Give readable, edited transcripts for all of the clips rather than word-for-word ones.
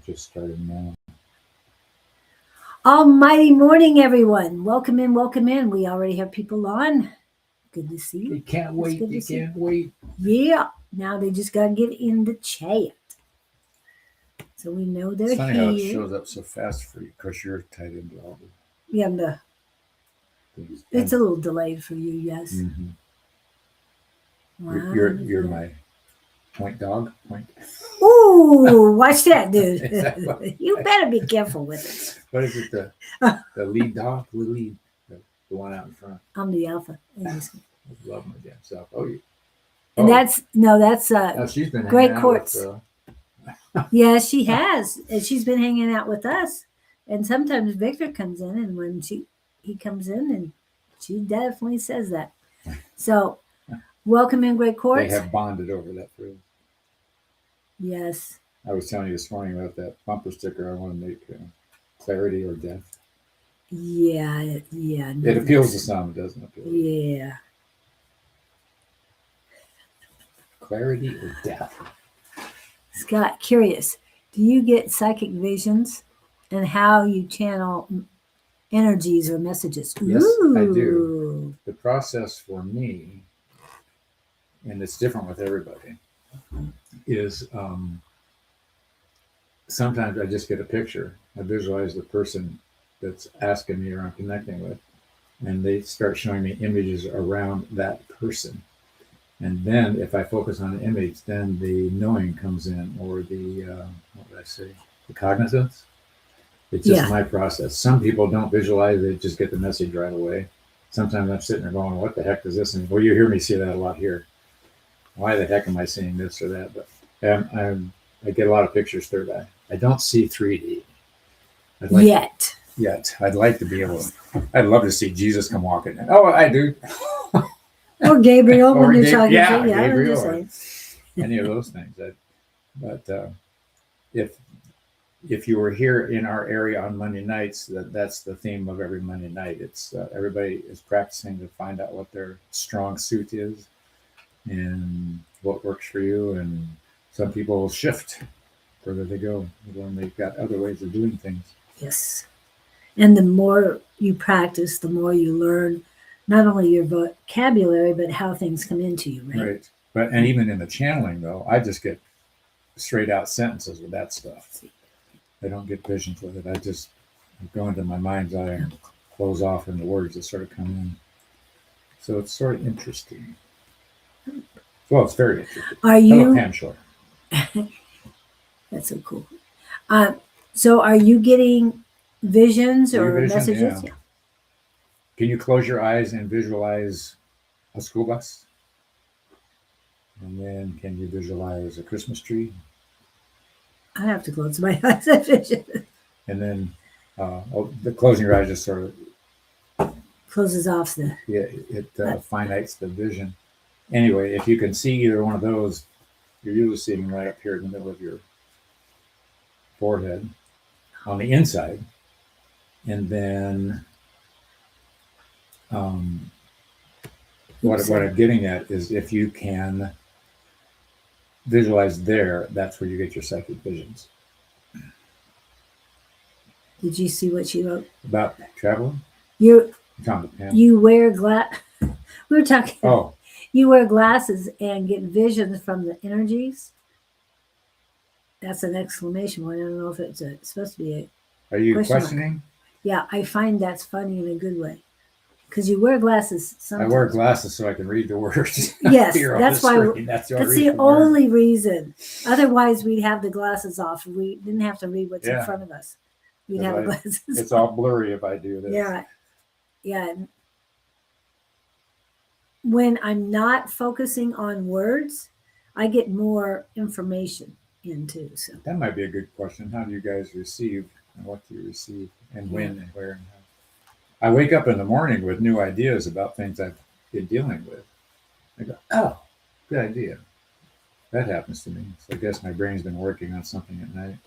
just starting now. Almighty morning, everyone. Welcome in, welcome in. We already have people on. Good to see you. You can't wait. You can't wait. Yeah. Now they just got to get in the chat. So we know they're It's funny here. how it shows up so fast for you because you're tied into all the Yeah, things. it's a little delayed for you, yes. Mm-hmm. Wow. You're my point dog. Ooh, watch that, dude. You better be careful with it. What is it? The lead dog? The lead. The one out in front. I'm the alpha. I love my damn self. And that's she's been Great hanging Quartz. out Yeah, she has. And she's been hanging out with us. And sometimes Victor comes in, and when he comes in, and she definitely says that. So, welcome in, Great Quartz. They have bonded over that phrase. Yes. I was telling you this morning about that bumper sticker I want to make, clarity or death. Yeah. It appeals to some, it doesn't appeal to Yeah. Clarity or death. Scott, curious, do you get psychic visions and how you channel energies or messages? Yes, Ooh. I do. The process for me, and it's different with everybody, is sometimes I just get a picture. I visualize the person that's asking me or I'm connecting with, and they start showing me images around that person. And then if I focus on an image, then the knowing comes in, or the, the cognizance. It's just my process. Some people don't visualize, they just get the message right away. Sometimes I'm sitting there going, what the heck is this? And well, you hear me say that a lot here. Why the heck am I seeing this or that? But I get a lot of pictures third eye. I don't see 3D. Yet. I'd like to be able to. I'd love to see Jesus come walking in. Oh, I do. Or Gabriel when you're talking to Gabriel, or any of those things. But if you were here in our area on Monday nights, that's the theme of every Monday night. It's everybody is practicing to find out what their strong suit is and what works for you. And some people will shift further they go when they've got other ways of doing things. Yes. And the more you practice, the more you learn not only your vocabulary, but how things come into you, right? Right. And even in the channeling, though, I just get straight out sentences with that stuff. I don't get visions with it. I just go into my mind's eye and close off, and the words that sort of come in. So it's sort of interesting. Well, it's very interesting. Hello, Pam Shore. That's so cool. So are you getting visions or messages? Yeah. Can you close your eyes and visualize a school bus? And then can you visualize a Christmas tree? I have to close my eyes and vision. And then the closing your eyes just sort of closes off it finites the vision. Anyway, if you can see either one of those, you're usually seeing right up here in the middle of your forehead on the inside. And then what I'm getting at is if you can visualize there, that's where you get your psychic visions. Did you see what she wrote? About traveling? You wear we were talking. Oh. You wear glasses and get visions from the energies. That's an exclamation point. I don't know if it's supposed to be a. Are you questioning? Mark. Yeah, I find that's funny in a good way. Because you wear glasses sometimes. I wear glasses so I can read the words. Yes, that's why. That's the only word. Reason. Otherwise, we'd have the glasses off. We didn't have to read what's in front of us. We'd have the glasses. It's all blurry if I do this. Yeah. When I'm not focusing on words, I get more information in too. So that might be a good question. How do you guys receive, and what do you receive, and when, and where, and how? I wake up in the morning with new ideas about things I've been dealing with. I go, oh, good idea. That happens to me. So I guess my brain's been working on something at night.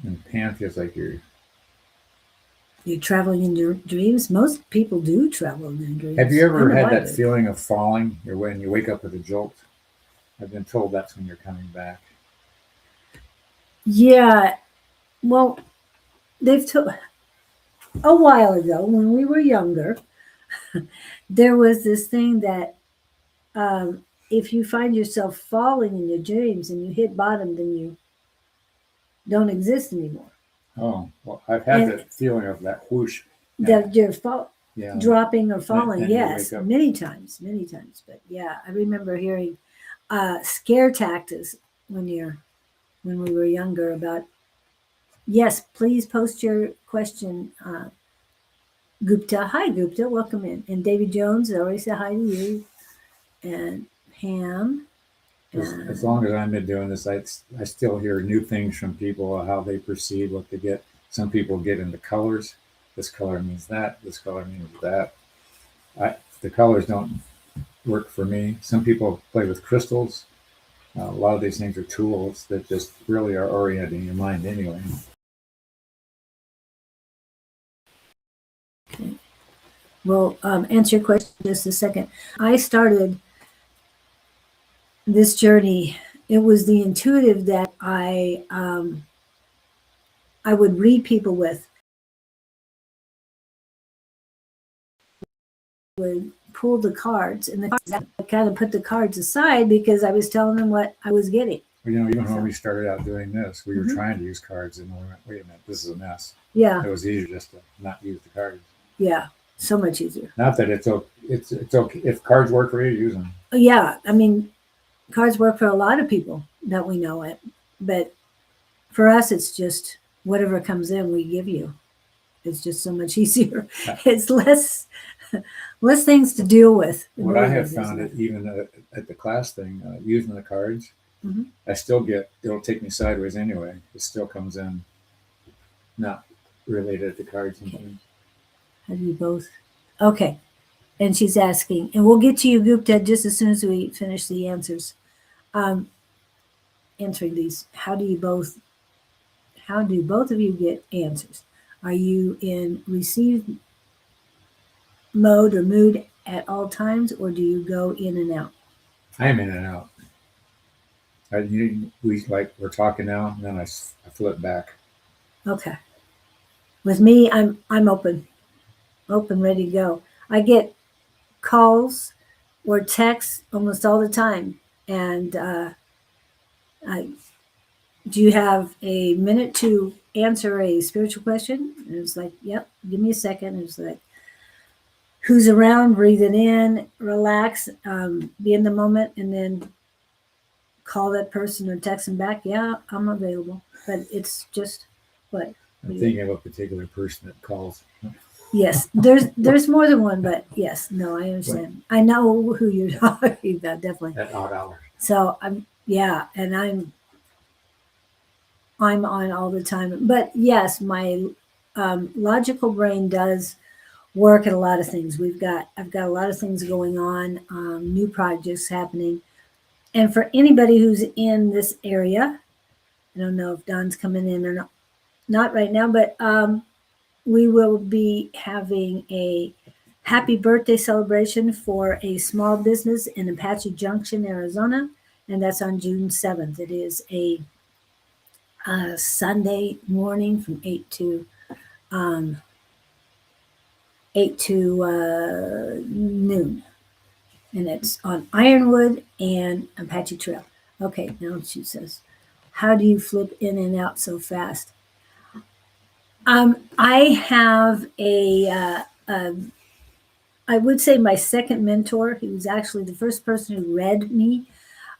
And Pam feels like you're traveling in your dreams. Most people do travel in their dreams. Have you ever had that feeling of falling, or when you wake up with a jolt? I've been told that's when you're coming back. Yeah. Well, they've told a while ago when we were younger, there was this thing that if you find yourself falling in your dreams and you hit bottom, then you don't exist anymore. Oh, well, I've had And the feeling of that whoosh. that you're Yeah. dropping or falling, And you yes, wake up. many times, many times. But yeah, I remember hearing scare tactics when we were younger about. Yes, please post your question, Gupta. Hi, Gupta. Welcome in. And David Jones, I always say hi to you. And Pam. As long as I'm doing this, I still hear new things from people, how they perceive what they get. Some people get into colors. This color means that. This color means that. The colors don't work for me. Some people play with crystals. A lot of these things are tools that just really are orienting your mind anyway. Okay. We'll answer your question in just a second. I started this journey. It was the intuitive that I would read people with. Would pull the cards, and I kind of put the cards aside because I was telling them what I was getting. Even when we started out doing this, we were Mhm. trying to use cards, and we went, "Wait a minute, this is a mess." Yeah, It was easier just to not use the cards. yeah, so much easier. Not that it's okay if cards work for you, use them. Yeah, I mean, cards work for a lot of people that we know it, but for us, it's just whatever comes in, we give you. It's just so much easier. It's less things to deal with. It What I really have is, found isn't it even at the class thing, using the cards, Mhm. I still get it'll take me sideways anyway. It still comes in not related to cards and things. How do you both? Okay. And she's asking, and we'll get to you, Gupta, just as soon as we finish the answers. Um, answering these, how do both of you get answers? Are you in receive mode or mood at all times, or do you go in and out? I am in and out. We're talking now, and then I flip back. Okay. With me, I'm open, ready to go. I get calls or texts almost all the time, and I, do you have a minute to answer a spiritual question? And it's like, yep, give me a second. And it's like, who's around? Breathe it in, relax, be in the moment, and then call that person or text them back. Yeah, I'm available. But it's just what? I'm thinking of a particular person that calls. Yes, there's more than one, but yes, no, I understand. I know who you're talking about, definitely. At odd hours. So and I'm on all the time. But yes, my logical brain does work at a lot of things. I've got a lot of things going on, new projects happening. And for anybody who's in this area, I don't know if Don's coming in or not right now, but we will be having a happy birthday celebration for a small business in Apache Junction, Arizona, and that's on June 7th. It is a Sunday morning from 8 to noon, and it's on Ironwood and Apache Trail. Okay, now she says, how do you flip in and out so fast? I have I would say my second mentor. He was actually the first person who read me.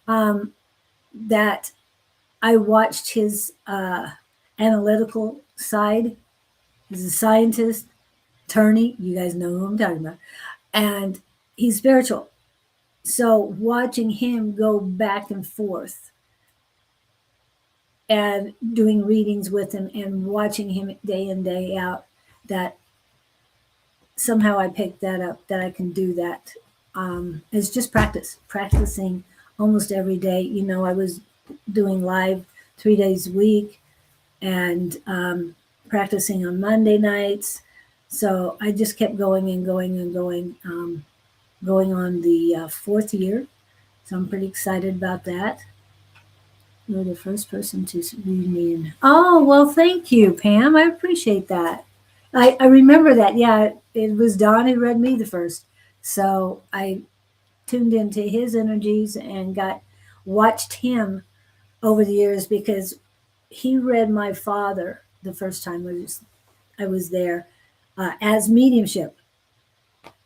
That I watched his analytical side. He's a scientist, attorney. You guys know who I'm talking about, and he's spiritual. So watching him go back and forth and doing readings with him and watching him day in day out, that somehow I picked that up, that I can do that. It's just practicing almost every day. I was doing live 3 days a week and practicing on Monday nights. So I just kept going and going and going, going on the fourth year. So I'm pretty excited about that. You're the first person to read me. Oh, well, thank you, Pam. I appreciate that. I remember that. Yeah, it was Don who read me the first. So I tuned into his energies and watched him over the years because he read my father the first time I was there as mediumship.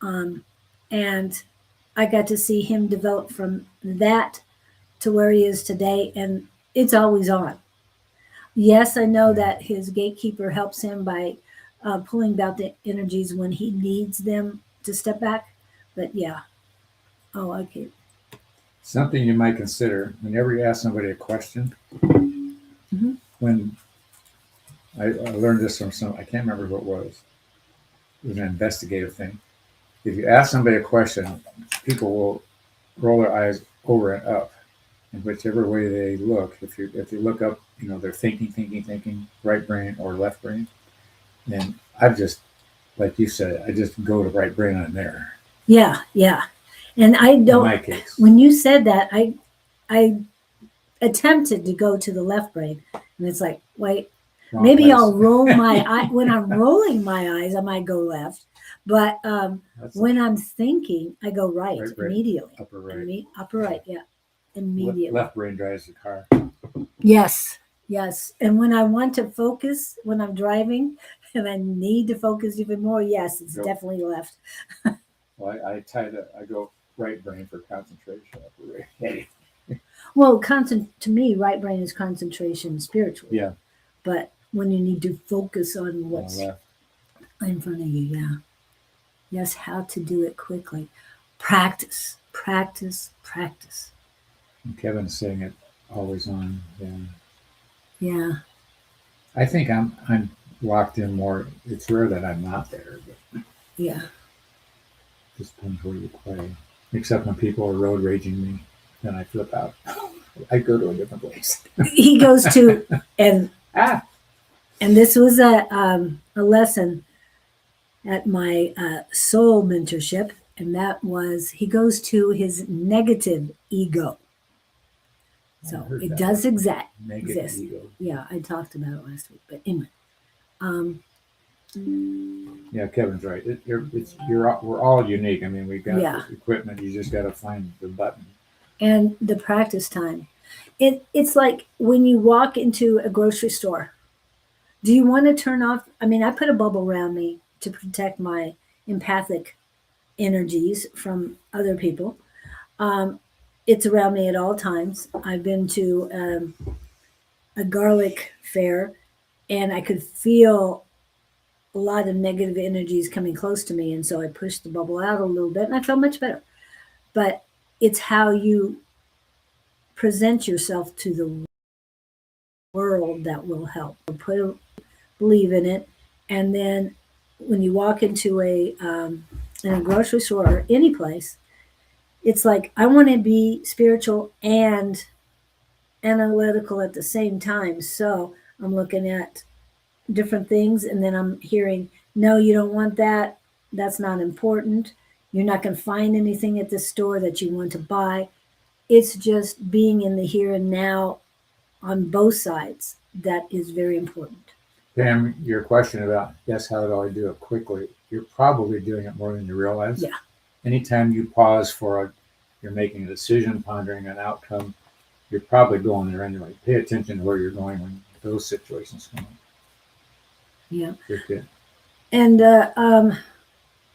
And I got to see him develop from that to where he is today. And it's always on. Yes, I know that his gatekeeper helps him by pulling out the energies when he needs them to step back. But yeah. Oh, okay. Something you might consider whenever you ask somebody a question. Mhm. When I learned this from I can't remember who it was. It was an investigative thing. If you ask somebody a question, people will roll their eyes over and up, in whichever way they look. If you look up, they're thinking, right brain or left brain. And I've just, like you said, I just go to right brain on there. Yeah, yeah. And I In don't. my case, When you said that, I attempted to go to the left brain, and it's like, wait, wrong maybe place. I'll roll my eye when I'm rolling my eyes. I might go left, but That's when I'm thinking, I go right Right brain, immediately. upper right. Upper right, yeah, immediately. Left brain drives the car. Yes, yes. And when I want to focus, when I'm driving, and I need to focus even more, yes, it's Go. definitely left. Well, I go right brain for concentration, upper right. Well, to me, right brain is concentration spiritually. Yeah, But when you need to focus on what's left. in front of you, yeah. Yes, how to do it quickly. Practice, practice, practice. And Kevin's saying it always on. Yeah. Yeah. I think I'm locked in more. It's rare that I'm not there, but Yeah. just depends where you play. Except when people are road raging me, then I flip out. I go to a different place. He goes to and Ah, and this was a lesson at my soul mentorship, and that was he goes to his negative ego. I So heard it that does one. exist. Negative ego. Yeah, I talked about it last week. But anyway, um, Yeah, Kevin's right. We're all unique. I mean, we've got Yeah. the equipment. You just got to find the button. and the practice time. It's like when you walk into a grocery store. Do you want to turn off? I mean, I put a bubble around me to protect my empathic energies from other people. Um, it's around me at all times. I've been to a garlic fair, and I could feel a lot of negative energies coming close to me, and so I pushed the bubble out a little bit, and I felt much better. But it's how you present yourself to the world that will help. Believe in it, and then when you walk into in a grocery store or any place, it's like I want to be spiritual and analytical at the same time. So I'm looking at different things, and then I'm hearing, no, you don't want that. That's not important. You're not going to find anything at the store that you want to buy. It's just being in the here and now on both sides that is very important. Pam, your question about, yes, how do I do it quickly? You're probably doing it more than you realize. Yeah. Anytime you pause you're making a decision, pondering an outcome, you're probably going there anyway. Pay attention to where you're going when those situations come up. Yeah. Okay. And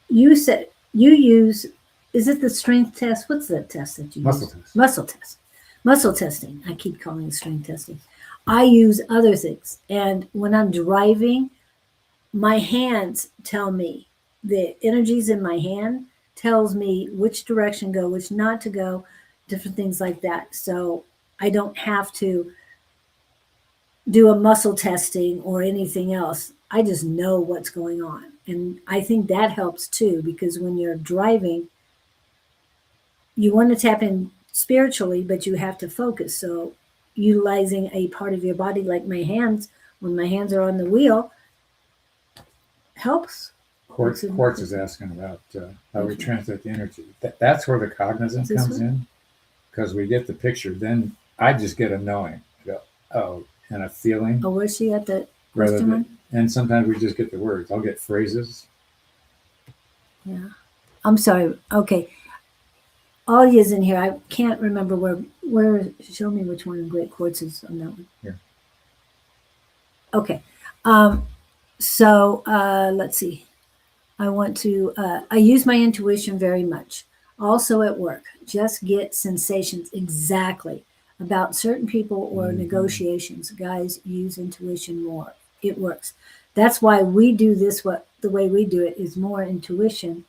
you said you use, is it the strength test? What's that test that you Muscle use? test. Muscle test. Muscle testing. I keep calling it strength testing. I use other things. And when I'm driving, my hands tell me, the energies in my hand tells me which direction go, which not to go, different things like that. So I don't have to do a muscle testing or anything else. I just know what's going on. And I think that helps too, because when you're driving, you want to tap in spiritually, but you have to focus. So utilizing a part of your body like my hands, when my hands are on the wheel, helps. Quartz is asking about how we translate the energy. That's where the cognizance comes in, because we get the picture. Then I just get a knowing. Oh, and a feeling Oh, where's she at the rather question than, mark? and sometimes we just get the words. I'll get phrases. Yeah. I'm sorry. Okay. All is in here. I can't remember where show me which one in Great Quartz is on that one. Here. Okay. Um so let's see. I use my intuition very much. Also at work. Just get sensations exactly about certain people or negotiations. Guys use intuition more. It works. That's why we do this the way we do it is more intuition.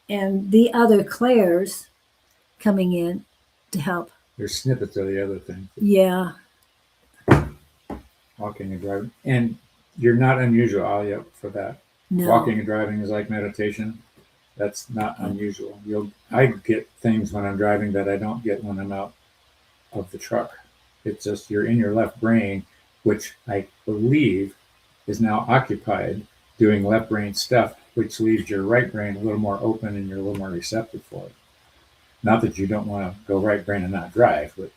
And the other Claires coming in to help. There's snippets of the other things. Yeah. Walking and driving. And you're not unusual, Alia, for that. No. Walking and driving is like meditation. That's not unusual. I get things when I'm driving that I don't get when I'm out of the truck. It's just you're in your left brain, which I believe is now occupied doing left brain stuff, which leaves your right brain a little more open and you're a little more receptive for it. Not that you don't want to go right brain and not drive, but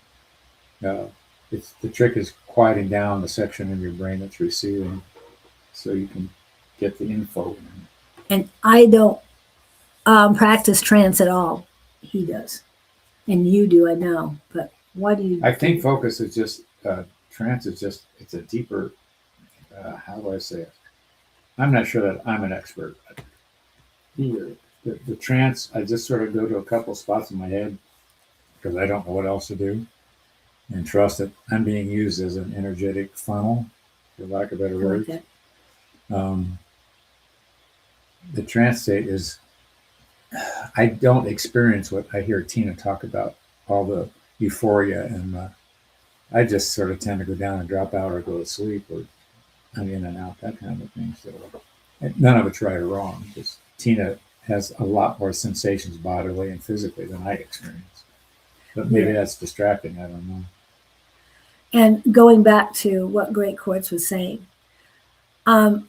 it's the trick is quieting down the section of your brain that's receiving, so you can get the info. And I don't practice trance at all. He does. And you do, I know. But why do you? I think focus is just trance is just it's a deeper. How do I say it? I'm not sure that I'm an expert. Either the trance, I just sort of go to a couple spots in my head because I don't know what else to do, and trust that I'm being used as an energetic funnel, for lack of better I like words. that. The trance state is. I don't experience what I hear Tina talk about, all the euphoria, and I just sort of tend to go down and drop out or go to sleep, or I'm in and out, that kind of thing. So none of it's right or wrong. Just Tina has a lot more sensations bodily and physically than I experience. But maybe that's distracting. I don't know. And going back to what Great Quartz was saying,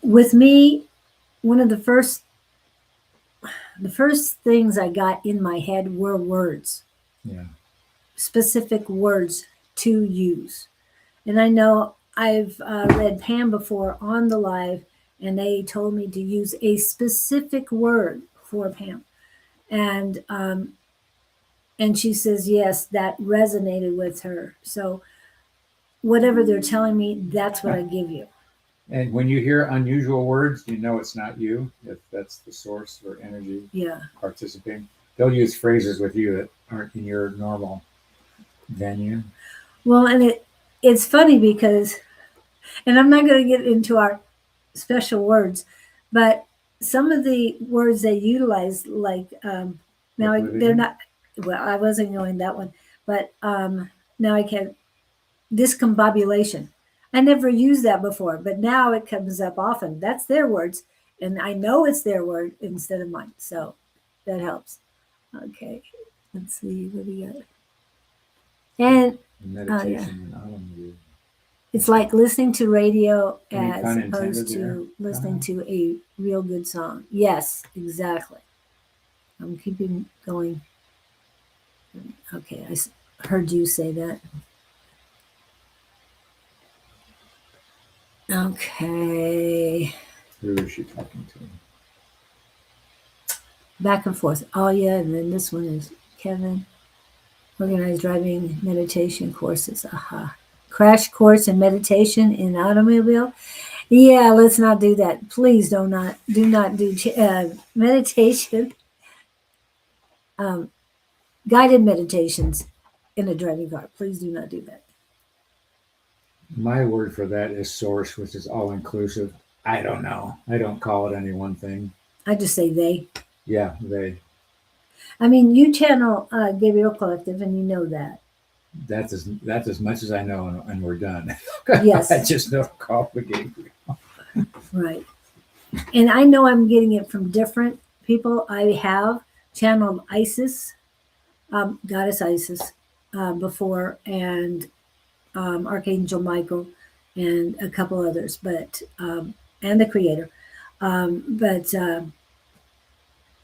with me, one of the first things I got in my head were words. Yeah. Specific words to use. And I know I've read Pam before on the live, and they told me to use a specific word for Pam. And she says, yes, that resonated with her. So whatever they're telling me, that's what I give you. And when you hear unusual words, you know it's not you, if that's the source or energy participating. They'll use phrases with you that aren't in your normal venue. Well, and it's funny because, and I'm not going to get into our special words, but some of the words they utilize, like now they're not. Well, I wasn't going that one, but now I can discombobulation. I never used that before, but now it comes up often. That's their words, and I know it's their word instead of mine, so that helps. Okay, let's see what we got. And meditation and automobile. It's like listening to radio Any as pun opposed intended to listening to a real good song. Yes, exactly. I'm keeping going. Okay, heard you say that. Okay. Who is she talking to? Back and forth. Oh, yeah, and then this one is Kevin. Organized driving meditation courses. Aha. Crash course in meditation in automobile. Yeah, let's not do that. Please do not do meditation, guided meditations in a driving car. Please do not do that. My word for that is source, which is all inclusive. I don't know. I don't call it any one thing. I just say they. Yeah, they. I mean, you channel Gabriel Collective, and you know that. That's as much as I know, and we're done. Yes. I just know to call the Gabriel. Right. And I know I'm getting it from different people. I have channeled Isis, Goddess Isis, before, and Archangel Michael, and a couple others, but and the Creator. But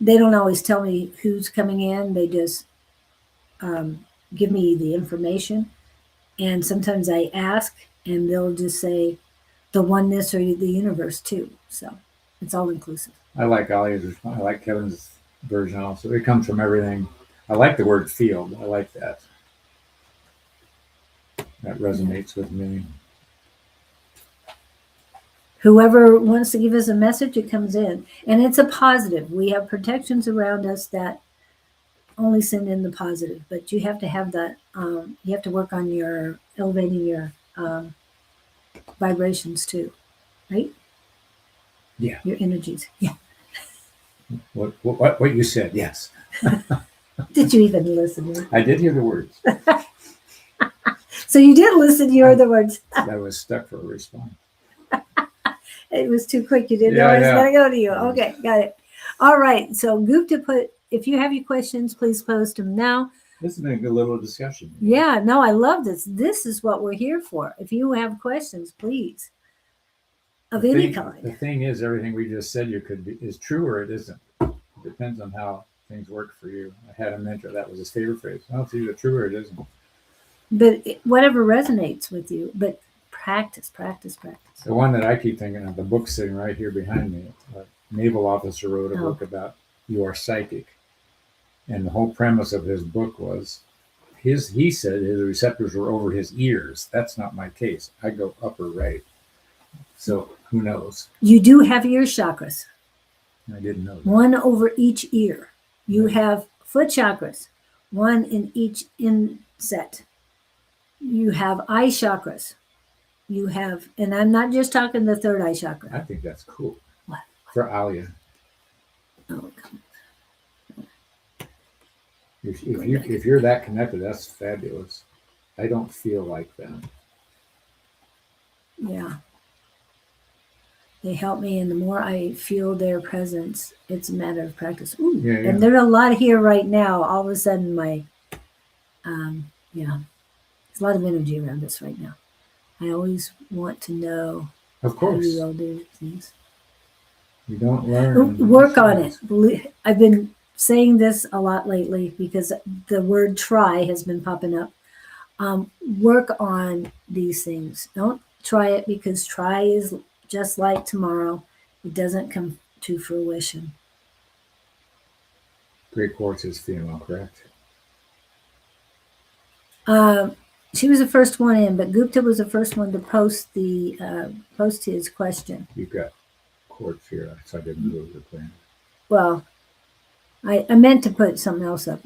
they don't always tell me who's coming in. They just give me the information. And sometimes I ask, and they'll just say the oneness or the universe too. So it's all inclusive. I like Ali's response. I like Kevin's version also. It comes from everything. I like the word field. I like that. That resonates with me. Whoever wants to give us a message, it comes in. And it's a positive. We have protections around us that only send in the positive, but you have to have that, you have to work on your elevating your vibrations too, right? Yeah. Your energies. Yeah. What you said, yes. Did you even listen? I did hear the words. So you did listen, you heard the words. I was stuck for a response. It was too quick. You didn't know Yeah, I was yeah. going to go to you. Okay, got it. All right. So Gupta put, if you have your questions, please post them now. This has been a good little discussion. Yeah, no, I love this. This is what we're here for. If you have questions, please, of any kind. The thing is, everything we just said is true or it isn't. It depends on how things work for you. I had a mentor, that was his favorite phrase. Oh, it's either true or it isn't. But whatever resonates with you, but practice. The one that I keep thinking of, the book sitting right here behind me, a naval officer wrote a book about you are psychic. And the whole premise of his book was, he said his receptors were over his ears. That's not my case. I go upper right. So who knows? You do have ear chakras. I didn't know that. One over each ear. You have foot chakras, one in each inset. You have eye chakras. You have, and I'm not just talking the third eye chakra. I think that's cool. What? For Alia. Oh, come on. If you're that connected, that's fabulous. I don't feel like that. Yeah. They help me, and the more I feel their presence, it's a matter of practice. Ooh, Yeah. And there's a lot here right now. All of a sudden, there's a lot of energy around us right now. I always want to know Of how course. you all do things. You don't learn. Work on it. I've been saying this a lot lately because the word try has been popping up. Work on these things. Don't try it because try is just like tomorrow. It doesn't come to fruition. Great Quartz is female, correct? She was the first one in, but Gupta was the first one to post his question. You've got Quartz here, so I didn't move the plan. Well, I meant to put something else up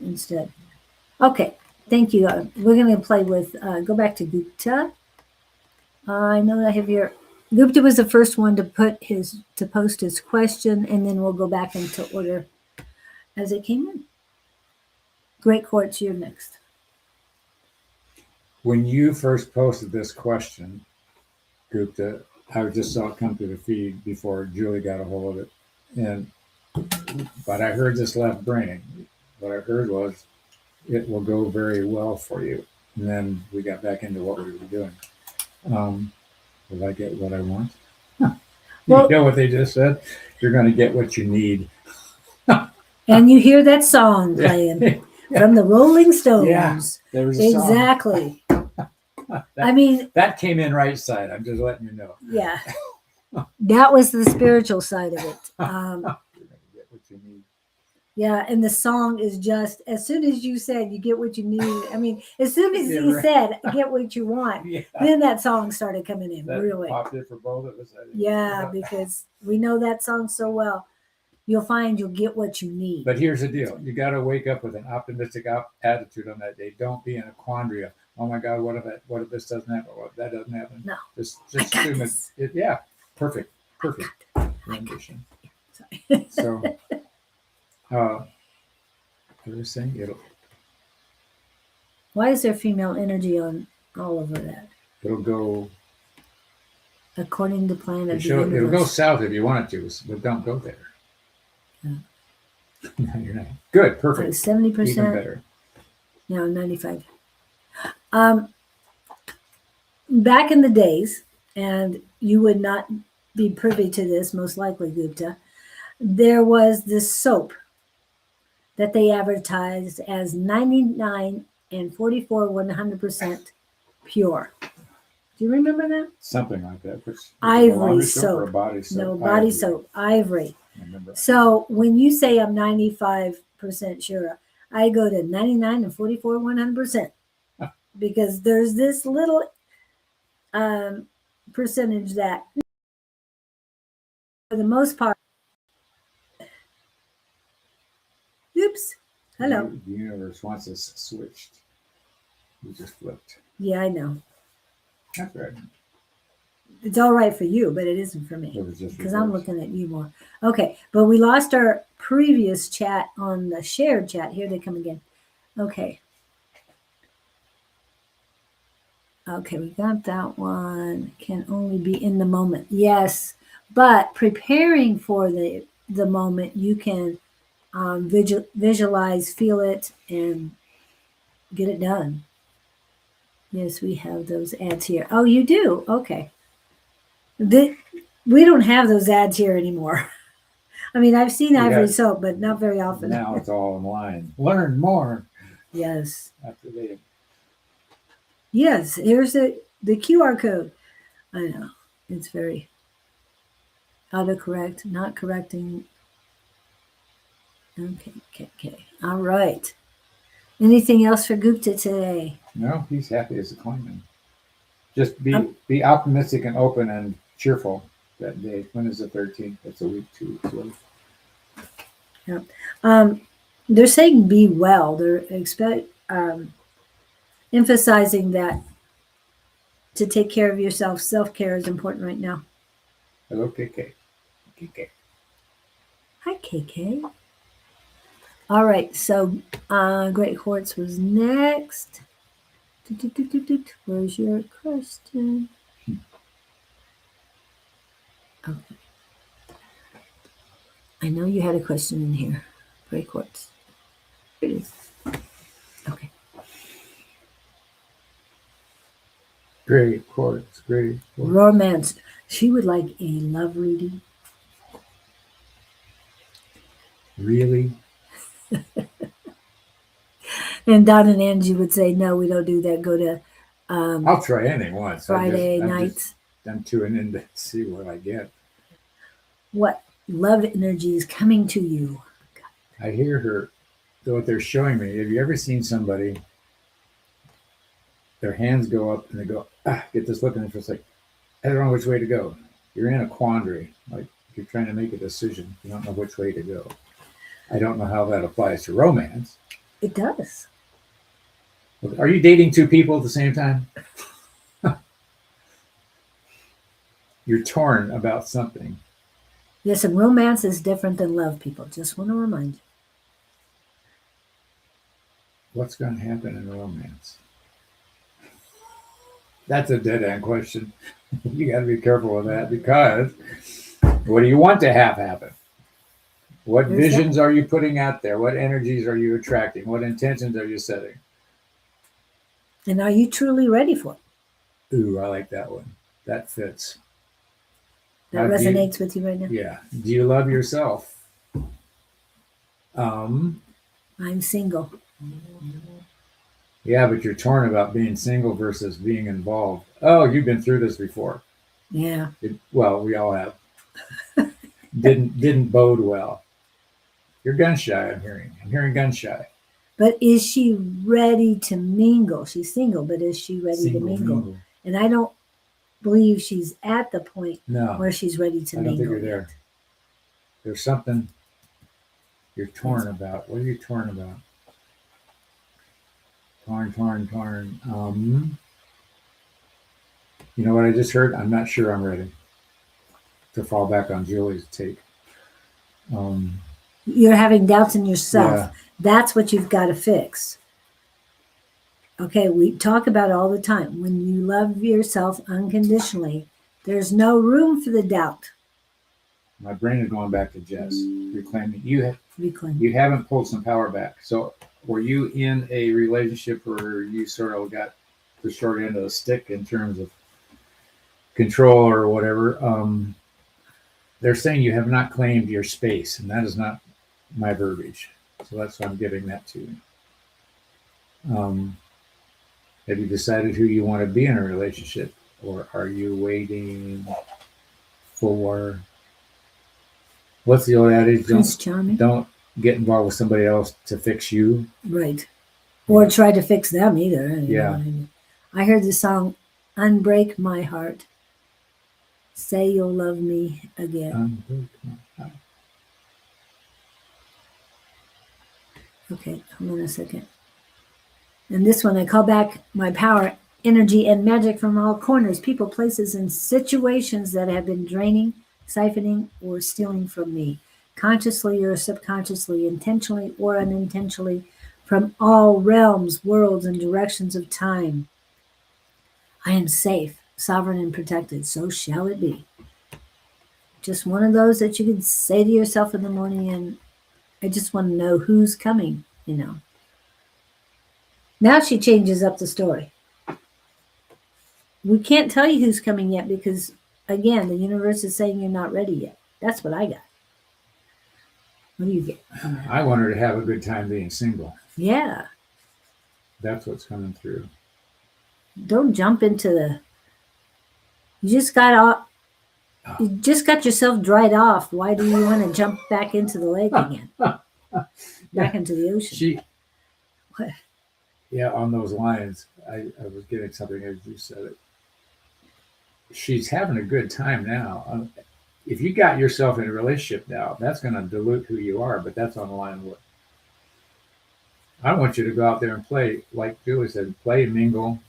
instead. Okay, thank you. We're going to play with, go back to Gupta. I know I have your, Gupta was the first one to post his question, and then we'll go back into order as it came in. Great Quartz, you're next. When you first posted this question, Gupta, I just saw it come through the feed before Julie got a hold of it. But I heard this left brain. What I heard was, it will go very well for you. And then we got back into what we were doing. Will I get what I want? Well, you know what they just said? You're going to get what you need. And you hear that song playing from the Rolling Stones. Yeah, there was a song. Exactly. I mean, that came in right side. I'm just letting you know. Yeah. That was the spiritual side of it. You're going to get what you need. Yeah, and the song is just, as soon as you said you get what you need, I mean, as soon as he said get what you want, then that song started coming in. That really popped it for both of us. Yeah, because we know that song so well. You'll find you'll get what you need. But here's the deal. You got to wake up with an optimistic attitude on that day. Don't be in a quandary of, oh my God, what if this doesn't happen? What if that doesn't happen? No. Just assume it. Yeah, perfect rendition. So, I was saying why is there female energy on all over that? It'll go according to plan of the universe. It'll go south if you want it to, but don't go there. Yeah. No, you're not. Good, perfect. 70%. Even better. Now 95. Back in the days, and you would not be privy to this, most likely, Gupta, there was this soap that they advertised as 99 and 44 100% pure. Do you remember that? Something like that. Ivory Or soap. a body soap? No, body soap, ivory. I remember. So when you say I'm 95% sure, I go to 99 and 44 100% because there's this little percentage that, for the most part, oops, hello. The universe wants us switched. We just flipped. Yeah, I know. That's right. It's all right for you, but it isn't for me It was just because I'm reversed. looking at you more. Okay, but we lost our previous chat on the shared chat. Here they come again. Okay. Okay, we got that one. Can only be in the moment. Yes, but preparing for the moment, you can visualize, feel it, and get it done. Yes, we have those ads here. Oh, you do? Okay. We don't have those ads here anymore. I mean, I've seen ivory soap, but not very often. Now it's all online. Learn more. Yes. After they. Yes, here's the QR code. I know. It's very autocorrect, not correcting. Okay. All right. Anything else for Gupta today? No, he's happy as a clam. Just be optimistic and open and cheerful that day. When is the 13th? That's a week, 2 weeks away. Yeah. They're saying be well. They're emphasizing that to take care of yourself. Self-care is important right now. Hello, KK. KK. Hi, KK. All right, so Great Quartz was next. Where's your question? Okay. I know you had a question in here. Great Quartz. Here it is. Okay. Great quartz. Great quartz. Romance. She would like a love reading. Really? And Don and Angie would say, no, we don't do that. Go to I'll try anything once. Friday nights. I'm tuning in to see what I get. What love energy is coming to you? I hear her, what they're showing me. Have you ever seen somebody, their hands go up and they go, get this look, and it's just like, I don't know which way to go. You're in a quandary. Like you're trying to make a decision. You don't know which way to go. I don't know how that applies to romance. It does. Are you dating two people at the same time? You're torn about something. Yes, and romance is different than love, people. Just want to remind you. What's going to happen in romance? That's a dead end question. You got to be careful with that because what do you want to have happen? What visions are you putting out there? What energies are you attracting? What intentions are you setting? And are you truly ready for it? Ooh, I like that one. That fits. That resonates with you right now? Yeah. Do you love yourself? I'm single. Yeah, but you're torn about being single versus being involved. Oh, you've been through this before. Yeah. Well, we all have. Didn't bode well. You're gun shy, I'm hearing. I'm hearing gun shy. But is she ready to mingle? She's single, but is she ready to mingle? And I don't believe she's at the point where she's ready to mingle. I don't think you're there. There's something you're torn about. What are you torn about? Torn. You know what I just heard? I'm not sure I'm ready. To fall back on Julie's take. You're having doubts in yourself. Yeah. That's what you've got to fix. Okay, we talk about it all the time. When you love yourself unconditionally, there's no room for the doubt. My brain is going back to Jess. Reclaiming. You haven't pulled some power back. So were you in a relationship where you sort of got the short end of the stick in terms of control or whatever? They're saying you have not claimed your space, and that is not my verbiage. So that's why I'm giving that to you. Um, have you decided who you want to be in a relationship, or are you waiting for what's the old adage? Prince Charming. Don't get involved with somebody else to fix you. Right. Or try to fix them either. Yeah. I heard the song Unbreak My Heart. Say you'll love me again. Okay, hold on a second. And this one, I call back my power, energy, and magic from all corners, people, places, and situations that have been draining, siphoning, or stealing from me, consciously or subconsciously, intentionally or unintentionally, from all realms, worlds, and directions of time. I am safe, sovereign, and protected. So shall it be. Just one of those that you can say to yourself in the morning, and I just want to know who's coming. Now she changes up the story. We can't tell you who's coming yet because, again, the universe is saying you're not ready yet. That's what I got. What do you get? I want her to have a good time being single. Yeah. That's what's coming through. Don't jump into the. You just got yourself dried off. Why do you want to jump back into the lake again? Back into the ocean. What? Yeah, on those lines, I was getting something as you said it. She's having a good time now. If you got yourself in a relationship now, that's going to dilute who you are, but that's on the line with. I want you to go out there and play, like Julie said, play, mingle,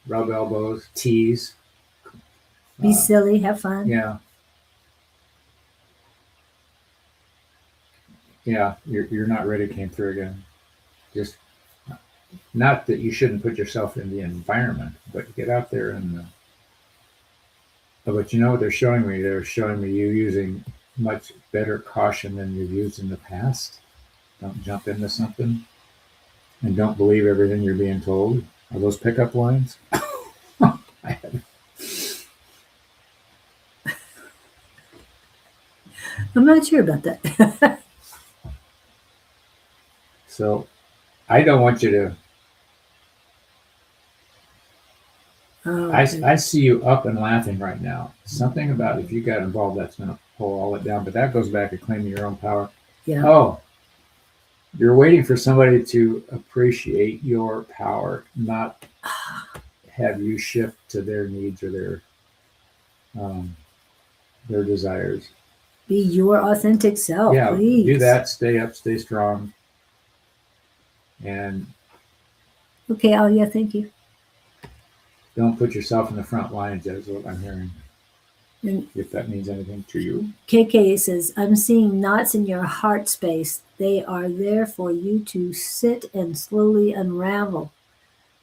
rub elbows, tease. Be silly, have fun. Yeah. Yeah, you're not ready came through again. Just not that you shouldn't put yourself in the environment, but get out there and. But you know what they're showing me? They're showing me you using much better caution than you've used in the past. Don't jump into something, and don't believe everything you're being told. Are those pickup lines? I'm not sure about that. So I don't want you to. I see you up and laughing right now. Something about if you got involved, that's going to pull all it down. But that goes back to claiming your own power. Yeah. Oh, you're waiting for somebody to appreciate your power, not have you shift to their needs or their desires. Be your authentic self. Yeah, please. Do that. Stay up. Stay strong. And okay. Oh yeah. Thank you. Don't put yourself in the front lines. That's what I'm hearing. And if that means anything to you. KK says, I'm seeing knots in your heart space. They are there for you to sit and slowly unravel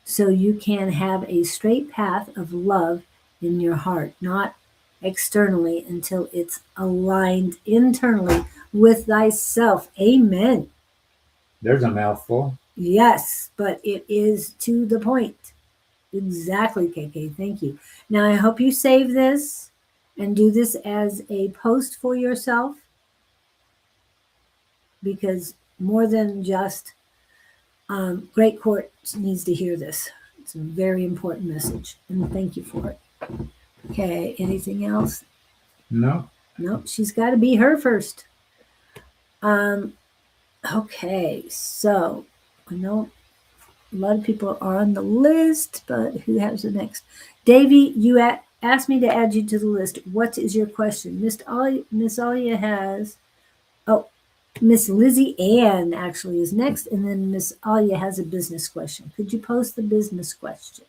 so you can have a straight path of love in your heart, not externally until it's aligned internally with thyself. Amen. There's a mouthful. Yes, but it is to the point. Exactly, KK. Thank you. Now, I hope you save this and do this as a post for yourself, because more than just Great Court needs to hear this. It's a very important message, and thank you for it. Okay, anything else? No. Nope, she's got to be her first. Okay, so I know a lot of people are on the list, but who has the next? Davy, you asked me to add you to the list. What is your question? Miss Alia has, Miss Lizzie Ann actually is next, and then Miss Alia has a business question. Could you post the business question?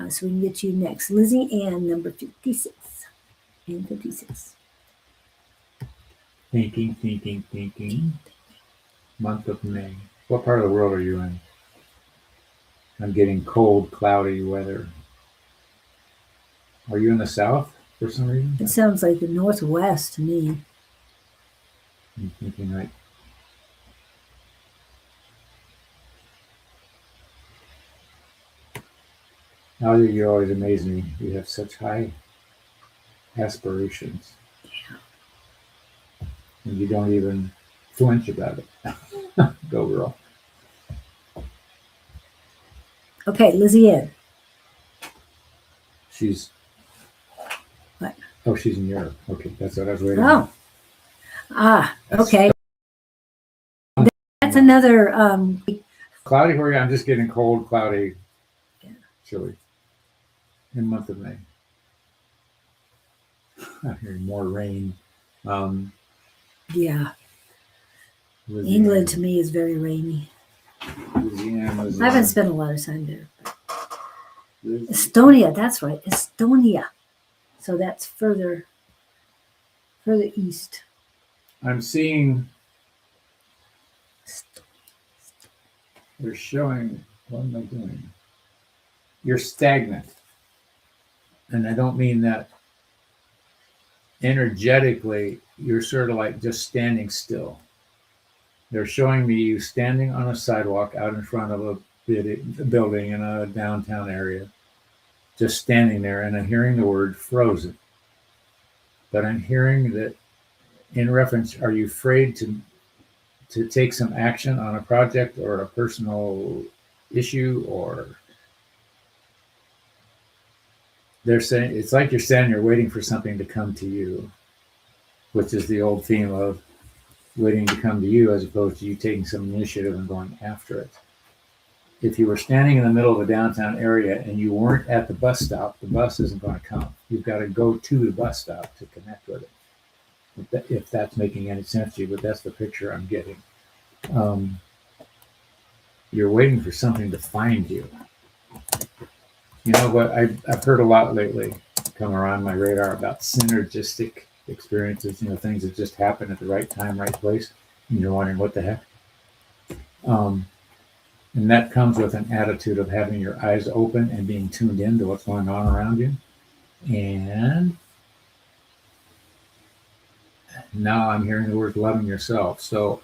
So we can get you next. Lizzie Ann, number 56. And 56. Thinking. Month of May. What part of the world are you in? I'm getting cold, cloudy weather. Are you in the south for some reason? It sounds like the northwest to me. I'm thinking right. Alia, you always amaze me. You have such high aspirations. Yeah. And you don't even flinch about it. Go girl. Okay, Lizzie Ann. She's. What? Oh, she's in Europe. Okay, that's what I was waiting Oh. on. Okay. That's another Cloudy for you. I'm just getting cold, cloudy, Yeah. chilly. In the month of May. I'm hearing more rain. yeah. Louisiana, England to me is very rainy. Louisiana, I haven't spent a lot of time there. Louisiana. Estonia, that's right. Estonia. So that's further east. I'm seeing they're showing what am I doing? You're stagnant. And I don't mean that energetically, you're sort of like just standing still. They're showing me you standing on a sidewalk out in front of a building in a downtown area, just standing there, and I'm hearing the word frozen. But I'm hearing that in reference, are you afraid to take some action on a project or a personal issue? Or they're saying it's like you're standing there waiting for something to come to you, which is the old theme of waiting to come to you as opposed to you taking some initiative and going after it. If you were standing in the middle of a downtown area and you weren't at the bus stop, the bus isn't going to come. You've got to go to the bus stop to connect with it. If that's making any sense to you, but that's the picture I'm getting. You're waiting for something to find you. You know what? I've heard a lot lately come around my radar about synergistic experiences, things that just happen at the right time, right place. And you're wondering what the heck. And that comes with an attitude of having your eyes open and being tuned in to what's going on around you. And now I'm hearing the word loving yourself. So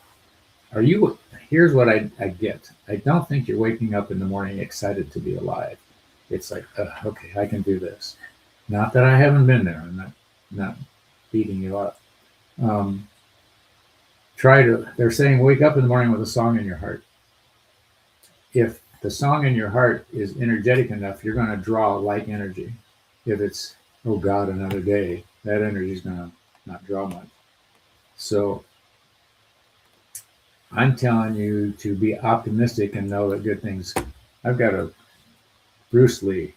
here's what I get. I don't think you're waking up in the morning excited to be alive. It's like, okay, I can do this. Not that I haven't been there. I'm not beating you up. They're saying wake up in the morning with a song in your heart. If the song in your heart is energetic enough, you're going to draw like energy. If it's, oh God, another day, that energy is going to not draw much. So I'm telling you to be optimistic and know that good things. I've got a Bruce Lee,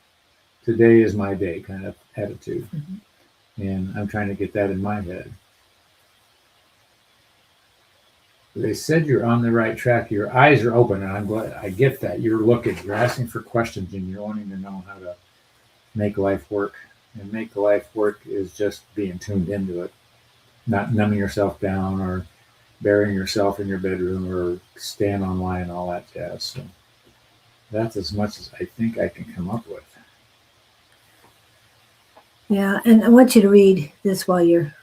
today is my day kind of attitude. Mm-hmm. And I'm trying to get that in my head. They said you're on the right track. Your eyes are open, and I'm glad. I get that. You're looking, you're asking for questions, and you're wanting to know how to make life work. And make life work is just being tuned into it, not numbing yourself down or burying yourself in your bedroom or staying online and all that jazz. So that's as much as I think I can come up with. Yeah, and I want you to read this while you're.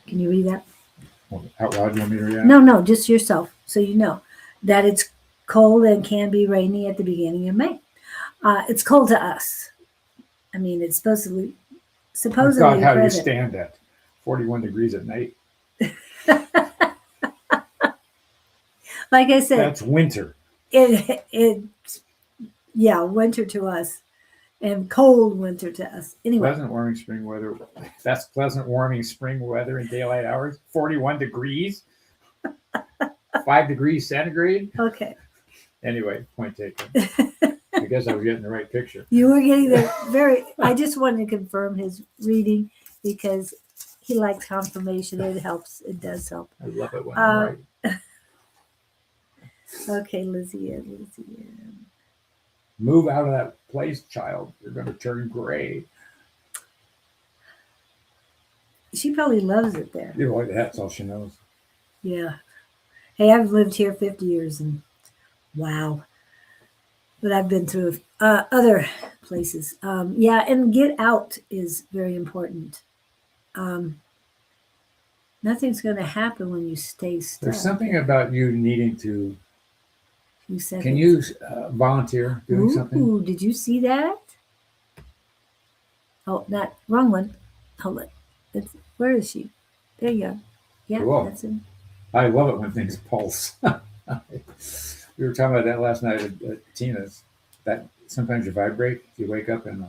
Can you read that? Out loud, you want me to read it? No, just yourself, so you know that it's cold and can be rainy at the beginning of May. It's cold to us. I mean, it's supposedly God, how do you present. stand at 41 degrees at night? Like I said, that's winter. It's winter to us, and cold winter to us. Anyway, pleasant warming spring weather. That's pleasant warming spring weather in daylight hours. 41 degrees. 5 degrees centigrade. Okay. Anyway, point taken. I guess I was getting the right picture. You were getting the I just wanted to confirm his reading because he likes confirmation. It helps. It does help. I love it when I'm right. Okay, Lizzie Ann. Move out of that place, child. You're going to turn gray. She probably loves it there. Yeah, that's all she knows. Yeah. Hey, I've lived here 50 years and wow. But I've been through other places. And get out is very important. Nothing's going to happen when you stay stuck. There's something about you needing to. You said Can you volunteer doing something? Ooh, did you see that? Oh, wrong one. Hold it. Where is she? There you go. Yeah, cool. That's it. I love it when things pulse. We were talking about that last night at Tina's. That sometimes you vibrate. If you wake up in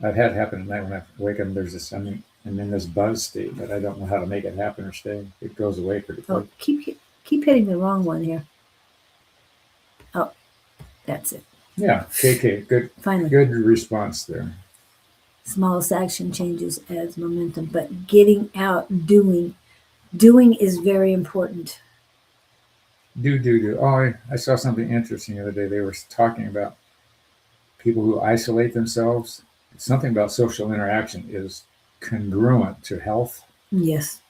I've had it happen at night when I wake up. There's this. I'm in this buzz state, but I don't know how to make it happen or stay. It goes away pretty quick. Oh, keep hitting the wrong one here. Oh, that's it. Yeah, KK, good, Finally. good response there. Smallest action changes adds momentum, but getting out, doing is very important. Do. Oh, I saw something interesting the other day. They were talking about people who isolate themselves. Something about social interaction is congruent to health Yes.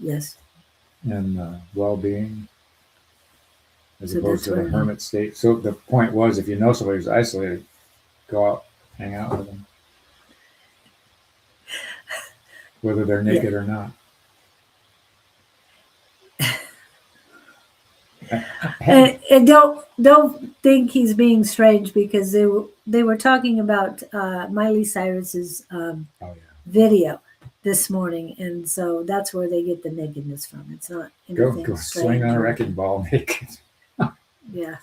and well-being, as So opposed that's to the what hermit state. So the point was, if you know somebody who's isolated, go out, hang out with them, whether they're naked or not. And don't think he's being strange, because they were talking about Miley Cyrus's Oh yeah. video this morning, and so that's where they get the nakedness from. It's not anything Go strange. swing on a or- wrecking ball naked. Yeah.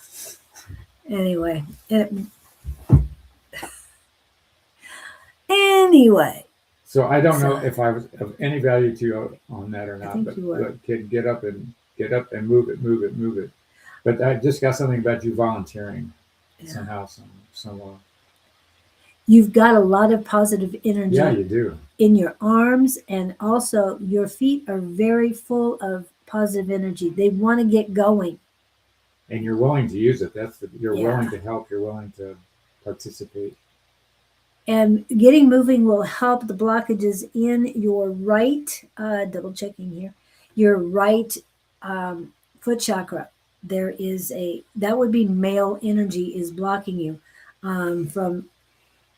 Anyway. Anyway. So I don't know So- if I was of any value to you on that or not, think but you were. kid, get up and move it. But I just got something about you volunteering Yeah. somehow, somewhere. You've got a lot of positive energy Yeah, you do. in your arms, and also your feet are very full of positive energy. They want to get going. And you're willing to use it. You're Yeah. willing to help. You're willing to participate. And getting moving will help the blockages in your right, double checking here, your right foot chakra. That would be male energy is blocking you from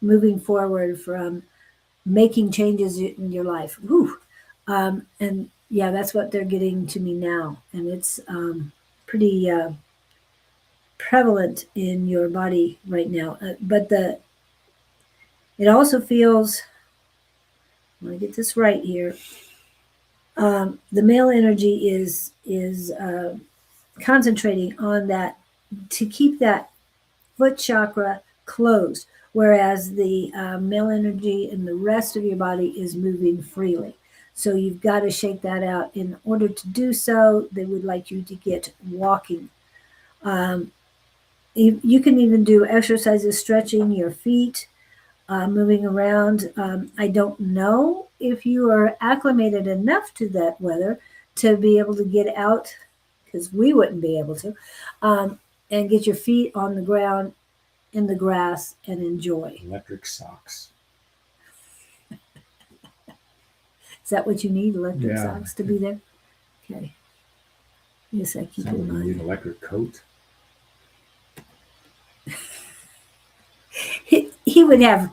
moving forward, from making changes in your life. Whew. And yeah, that's what they're getting to me now. And it's pretty prevalent in your body right now. But it also feels, I'm going to get this right here. The male energy is concentrating on that to keep that foot chakra closed, whereas the male energy in the rest of your body is moving freely. So you've got to shake that out. In order to do so, they would like you to get walking. You can even do exercises, stretching your feet, moving around. I don't know if you are acclimated enough to that weather to be able to get out, because we wouldn't be able to, and get your feet on the ground in the grass and enjoy. Electric socks. Is that what you need? Electric Yeah. socks to be there? Okay. Yes, I keep Sounds in like you need an mind. electric coat. He would have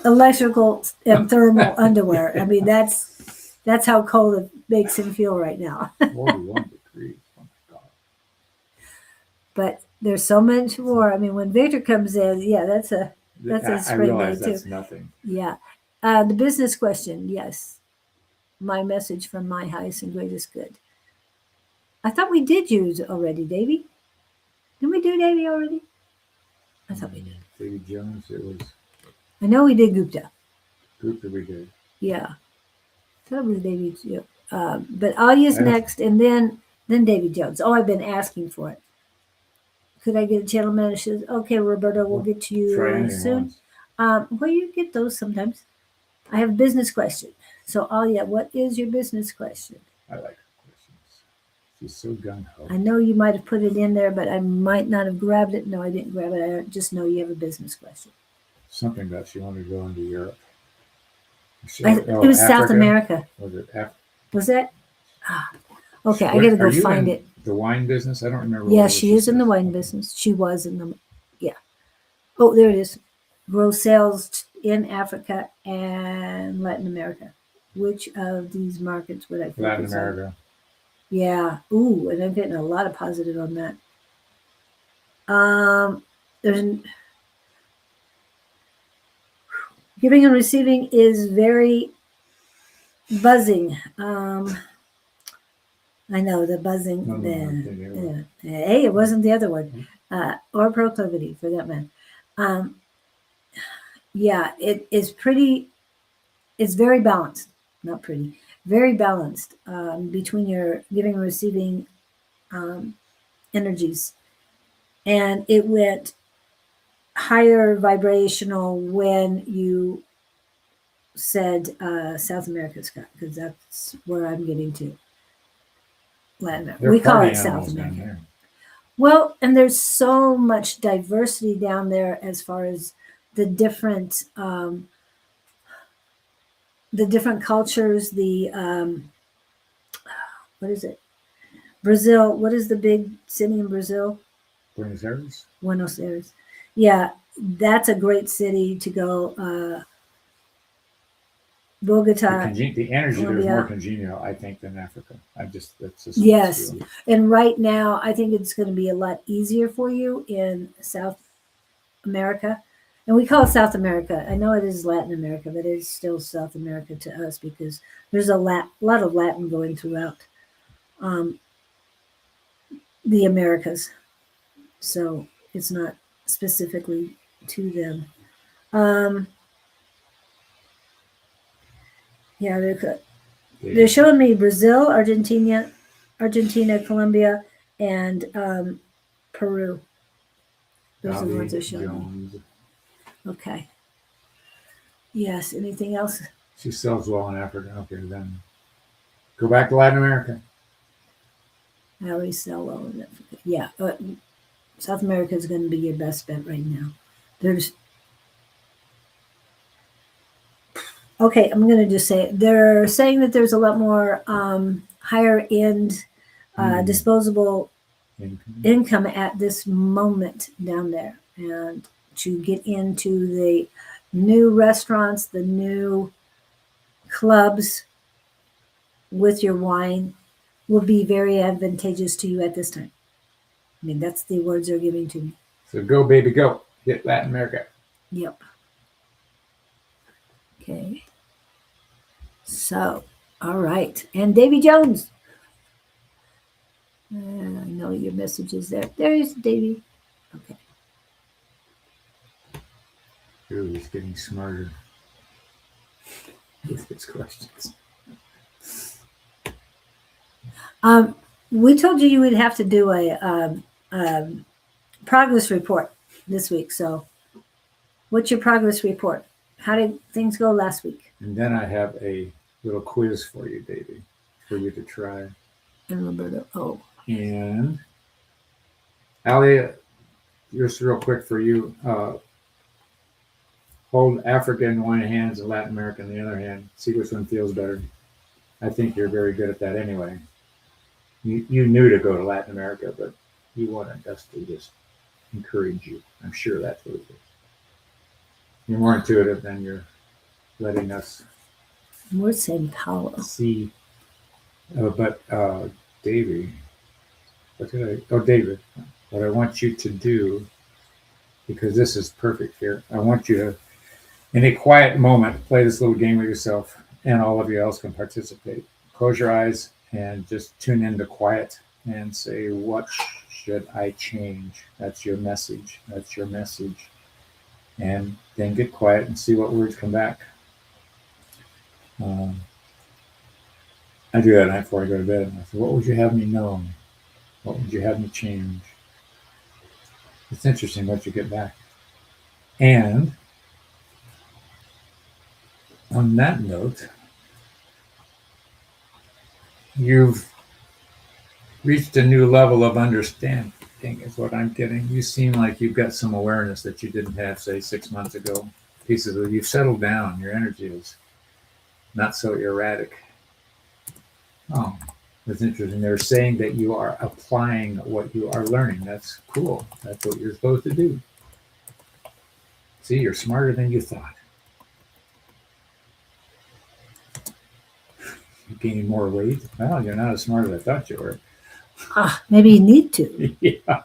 electrical and thermal underwear. I mean, that's how cold it makes him feel right now. 41 degrees. Oh my God. But there's so much more. I mean, when Victor comes in, yeah, that's a I spring realize day too. that's nothing. Yeah. The business question, yes. My message from my highest and greatest good. I thought we did use already, Davy. Didn't we do Davy already? I thought we did. Davy Jones, it was I know we did Gupta. group that we did. Yeah. I thought it was Davy. But Alia's I don't- next, and then Davy Jones. Oh, I've been asking for it. Could I get a channel message? Okay, Roberta, we'll get to Try you anything soon. once. Well, you get those sometimes. I have a business question. So, Alia, what is your business question? I like her questions. She's so gung ho. I know you might have put it in there, but I might not have grabbed it. No, I didn't grab it. I just know you have a business question. Something about she wanted to go into Europe. It was South Africa? America. Was it Was that? Ah, okay, I Where- gotta go are you find in it. The wine business? I don't remember. Yeah, what she is in the said. wine business. She was in the, yeah. Oh, there it is. Grow sales in Africa and Latin America. Which of these markets would I focus Latin on? America. Yeah. Ooh, and I'm getting a lot of positive on that. Giving and receiving is very buzzing. I know the buzzing. No, I'm thinking of it. Hey, it wasn't the other one. or proclivity for that matter. Um, yeah, it is pretty. It's very balanced, not pretty, very balanced between your giving and receiving um, energies, and it went higher vibrational when you said South America, Scott, because that's where I'm getting to. Latin America. They're We call party it South animals down America. there. Well, and there's so much diversity down there as far as the different cultures. The what is it? Brazil. What is the big city in Brazil? Buenos Aires. Buenos Aires. Yeah, that's a great city to go. Bogota, The energy there is more Colombia. congenial, I think, than Africa. That's just Yes, feel. and right now I think it's going to be a lot easier for you in South America. And we call it South America. I know it is Latin America, but it is still South America to us because there's a lot of Latin going throughout um, the Americas. So it's not specifically to them. Um, yeah, they're showing me Brazil, Argentina, Colombia, and Peru. Those are the ones they're showing me. Jones. Okay. Yes. Anything else? She sells well in Africa. Okay, then go back to Latin America. I always sell well in Africa. Yeah. South America is going to be your best bet right now. Okay, I'm going to just say it. They're saying that there's a lot more higher end disposable income at this moment down there. And to get into the new restaurants, the new clubs with your wine will be very advantageous to you at this time. I mean, that's the words they're giving to me. So go, baby, go. Hit Latin America. Yep. Okay. So, all right. And Davy Jones. I know your message is there. There's Davy. Okay. Ooh, he's getting smarter with his questions. We told you would have to do a progress report this week. So, what's your progress report? How did things go last week? And then I have a little quiz for you, Davey, for you to try. And Roberto. Oh. And Allie, just real quick for you. Hold Africa in one hand and Latin America in the other hand. See which one feels better. I think you're very good at that anyway. You knew to go to Latin America, but you wanted us to just encourage you. I'm sure that's what it is. You're more intuitive than you're letting us More Sao Paulo. see. But Davey, David, what I want you to do, because this is perfect here, I want you to, in a quiet moment, play this little game with yourself, and all of you else can participate. Close your eyes and just tune into quiet and say, what should I change? That's your message. That's your message. And then get quiet and see what words come back. I do that night before I go to bed. And I say, what would you have me know? What would you have me change? It's interesting what you get back. And on that note, you've reached a new level of understanding is what I'm getting. You seem like you've got some awareness that you didn't have, say, 6 months ago. Pieces of you've settled down. Your energy is not so erratic. Oh, that's interesting. They're saying that you are applying what you are learning. That's cool. That's what you're supposed to do. See, you're smarter than you thought. You're gaining more weight. Well, you're not as smart as I thought you were. Maybe you need to. Yeah.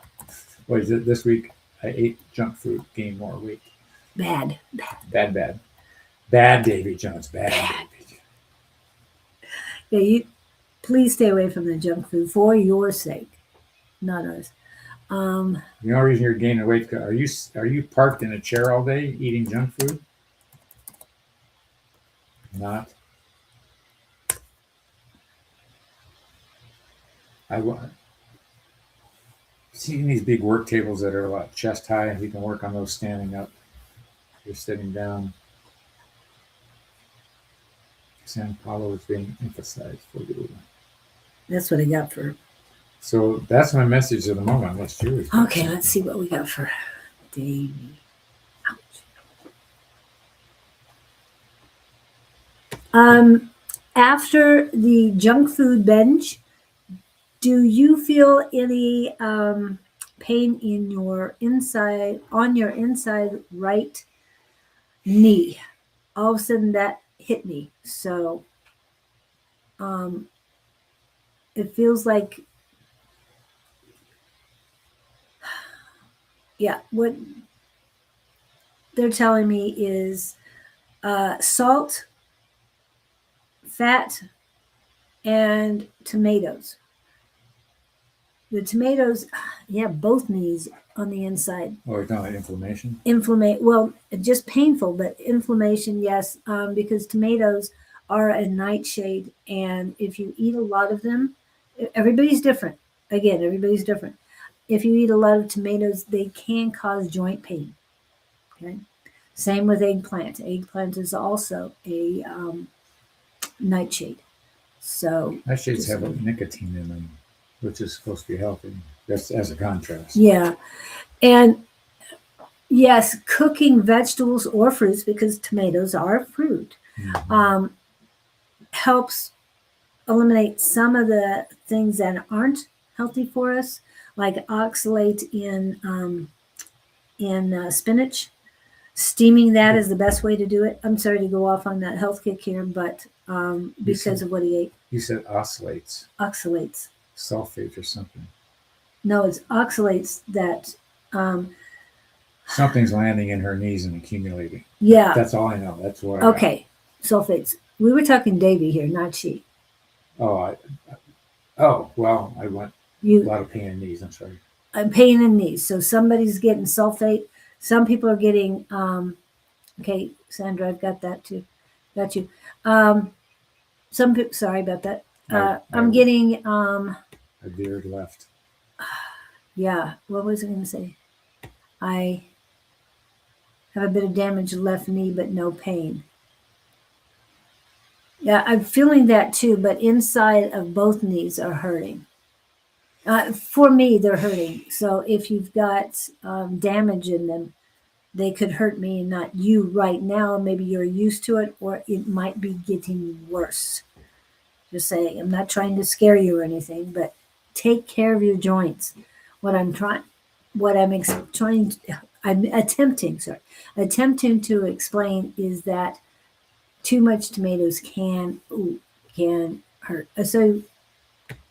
Well, this week I ate junk food, gained more weight. Bad. Bad, Davy Jones. Bad. Yeah, please stay away from the junk food for your sake, not ours. The only reason you're gaining weight, are you parked in a chair all day eating junk food? Not. I seen these big work tables that are a lot chest high, and you can work on those standing up. You're sitting down. San Paulo is being emphasized for you. That's what I got for. So that's my message of the moment. Unless Julie's got Okay, something. let's see what we got for Davy. After the junk food binge, do you feel any pain in your inside, on your inside right knee? All of a sudden that hit me. So it feels like, yeah, what they're telling me is salt, fat, and tomatoes. The tomatoes, yeah, both knees on the inside. Oh, you're talking about inflammation? Well, just painful, but inflammation, yes, because tomatoes are a nightshade. And if you eat a lot of them, everybody's different. Again, everybody's different. If you eat a lot of tomatoes, they can cause joint pain. Okay. Same with eggplant. Eggplant is also a nightshade. So Nightshades have a nicotine in them, which is supposed to be healthy. That's as a contrast. yeah. And yes, cooking vegetables or fruits, because tomatoes are fruit, helps eliminate some of the things that aren't healthy for us, like oxalate in spinach. Steaming that is the best way to do it. I'm sorry to go off on that health kick here, but because of what he ate. You said oscillates. Oxalates. Sulfate or something. No, it's oxalates that. Something's landing in her knees and accumulating. Yeah. That's all I know. That's what. Okay. Sulfates. We were talking Davy here, not she. Oh, well, I want a lot of pain in knees. I'm sorry. Pain in knees. So somebody's getting sulfate. Some people are getting. Okay, Sandra, I've got that too. Got you. Some people. Sorry about that. I'm getting. A beard left. Yeah. What was I going to say? I have a bit of damaged left knee, but no pain. Yeah, I'm feeling that too, but inside of both knees are hurting. For me, they're hurting. So if you've got damage in them, they could hurt me and not you right now. Maybe you're used to it, or it might be getting worse. Just saying, I'm not trying to scare you or anything, but take care of your joints. I'm attempting to explain is that too much tomatoes can hurt. So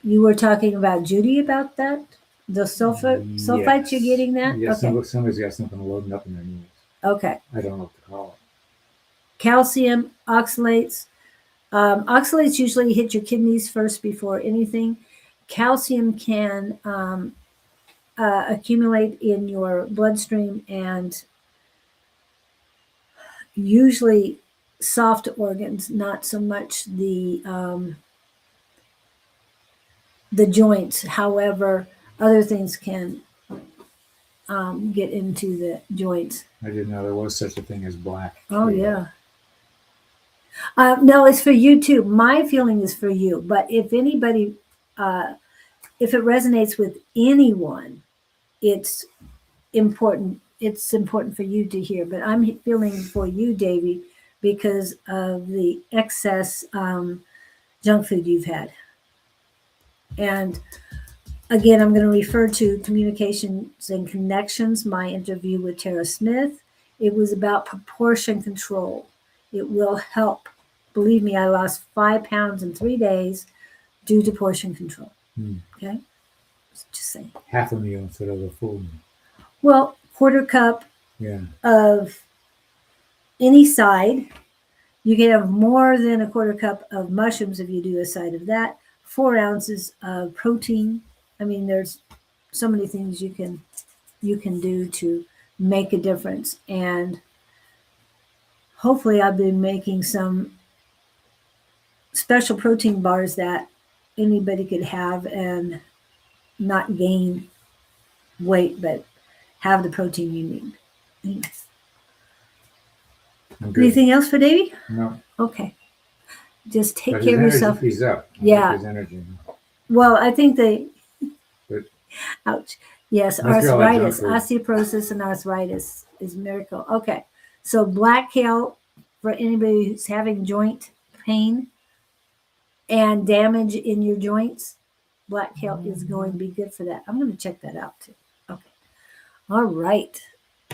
you were talking about Judy about that? The sulfites, you're getting that? Yes, okay. Somebody's got something loading up in their knees. Okay. I don't know what to call it. Calcium, oxalates. Oxalates usually hit your kidneys first before anything. Calcium can accumulate in your bloodstream, and usually soft organs, not so much the joints. However, other things can get into the joints. I didn't know there was such a thing as black. Oh, yeah. No, it's for you too. My feeling is for you. But if anybody, if it resonates with anyone, it's important. It's important for you to hear. But I'm feeling for you, Davy, because of the excess junk food you've had. And again, I'm going to refer to Communications and Connections, my interview with Tara Smith. It was about proportion control. It will help. Believe me, I lost 5 pounds in 3 days due to portion control. Okay? Just saying. Half a meal instead of a full meal. Well, quarter cup of any side. You can have more than a quarter cup of mushrooms if you do a side of that. 4 ounces of protein. I mean, there's so many things you can do to make a difference. And hopefully I've been making some special protein bars that anybody could have and not gain weight, but have the protein you need. Anyways. I'm good. Anything else for Davey? No. Okay. Just take But care of his yourself. energy, he's up. I Yeah. like his energy. Well, I think they, But ouch. Yes, must be all that arthritis, junk food. osteoporosis and arthritis is a miracle. Okay. So black kale for anybody who's having joint pain and damage in your joints. Black kale is going to be good for that. I'm going to check that out too. Okay. All right.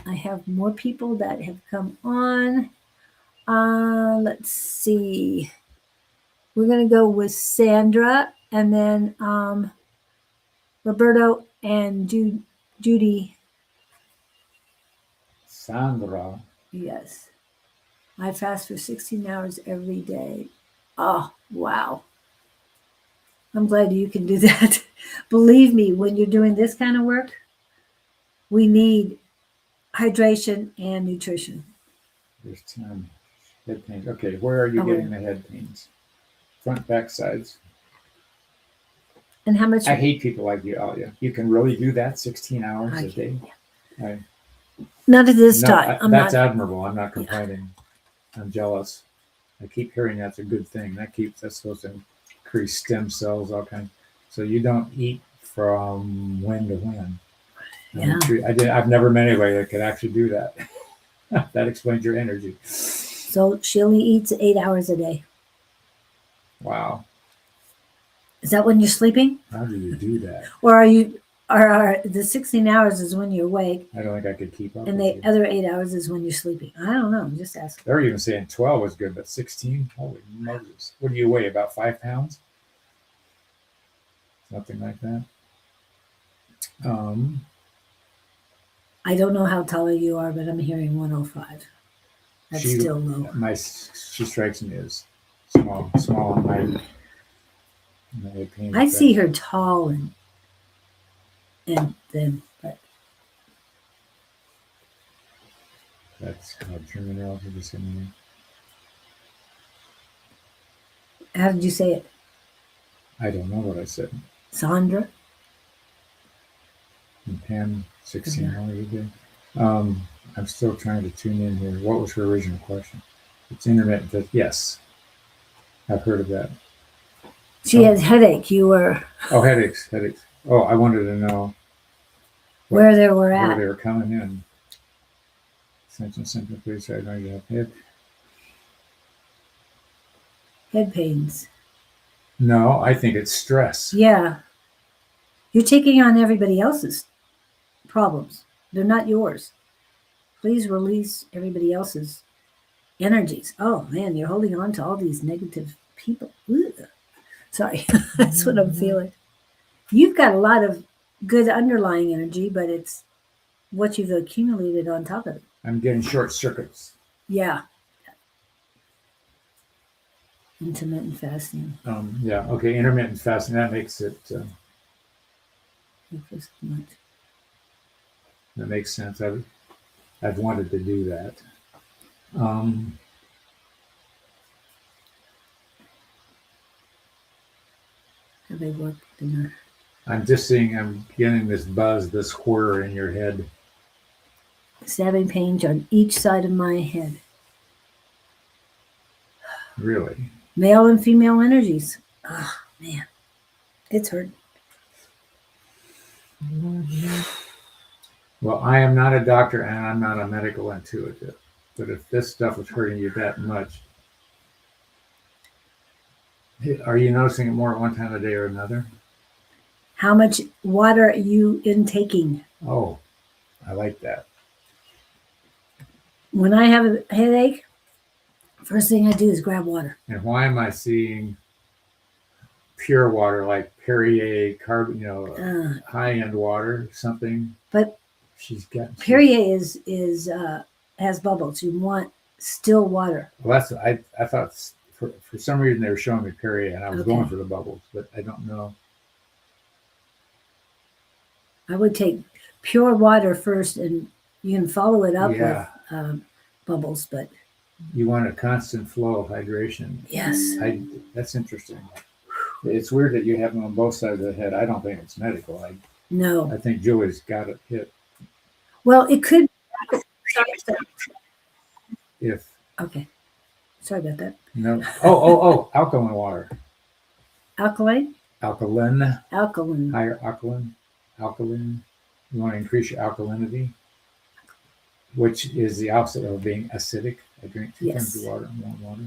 I have more people that have come on. Let's see. We're going to go with Sandra and then Roberto and Judy. Sandra. Yes. I fast for 16 hours every day. Oh, wow. I'm glad you can do that. Believe me, when you're doing this kind of work, we need hydration and nutrition. There's 10 head pains. Okay, where are you Oh, getting the head pains? Front, back, sides. And how much? I hate people like you, Alia. You can really do that 16 hours I a day? Not at this No, time. that's admirable. I'm not complaining. I'm jealous. I keep hearing that's a good thing. That's supposed to increase stem cells, all kinds. So you don't eat from when to when. Yeah. I've never met anybody that could actually do that. That explains your energy. So she only eats 8 hours a day. Wow. Is that when you're sleeping? How do you do that? Or are the 16 hours is when you're awake I don't think I could keep up and with the you. other 8 hours is when you're sleeping? I don't know. I'm just asking. They were even saying 12 was good, but 16? Holy Moses. What do you weigh, about 5 pounds? Something like that. I don't know how tall you are, but I'm hearing 105. That's still low. She strikes me as small and mighty. I see her tall and thin, but that's called terminology. Just in there. how did you say it? I don't know what I said. Sandra? And Pam, 16 hours a day. I'm still trying to tune in here. What was her original question? It's intermittent. Yes, I've heard of that. She has headache. You were. Oh, headaches. Oh, I wanted to know where they were where at. they were coming in. Symptom, please. I know you have Head pains. No, I think it's stress. Yeah. You're taking on everybody else's problems. They're not yours. Please release everybody else's energies. Oh man, you're holding on to all these negative people. Ugh. Sorry, that's what I'm feeling. You've got a lot of good underlying energy, but it's what you've accumulated on top of it. I'm getting short circuits. Yeah. Intermittent fasting. Yeah. Okay. Intermittent fasting. That makes it. That makes sense. I've wanted to do that. Have they worked in her? I'm just seeing. I'm getting this buzz, this whir in your head. Stabbing pains on each side of my head. Really? Male and female energies. Oh man, it's hurt. Well, I am not a doctor and I'm not a medical intuitive. But if this stuff is hurting you that much, are you noticing it more at one time of the day or another? How much water are you intaking? Oh, I like that. When I have a headache, first thing I do is grab water. And why am I seeing pure water like Perrier high-end water, something? But she's got Perrier is has bubbles. You want still water. Well, I thought for some reason they were showing me Perrier, and I was going for the bubbles, but I don't know. I would take pure water first, and you can follow it up Yeah. with bubbles. But You want a constant flow of hydration. yes, That's interesting. It's weird that you have them on both sides of the head. I don't think it's medical. no. I think Julie's got it hit. Well, it could. If Okay, sorry about that. no, oh, alkaline water, Alkaline, alkaline, alkaline. higher alkaline. You want to increase your alkalinity, which is the opposite of being acidic. I drink 2 times Yes. the water, more water.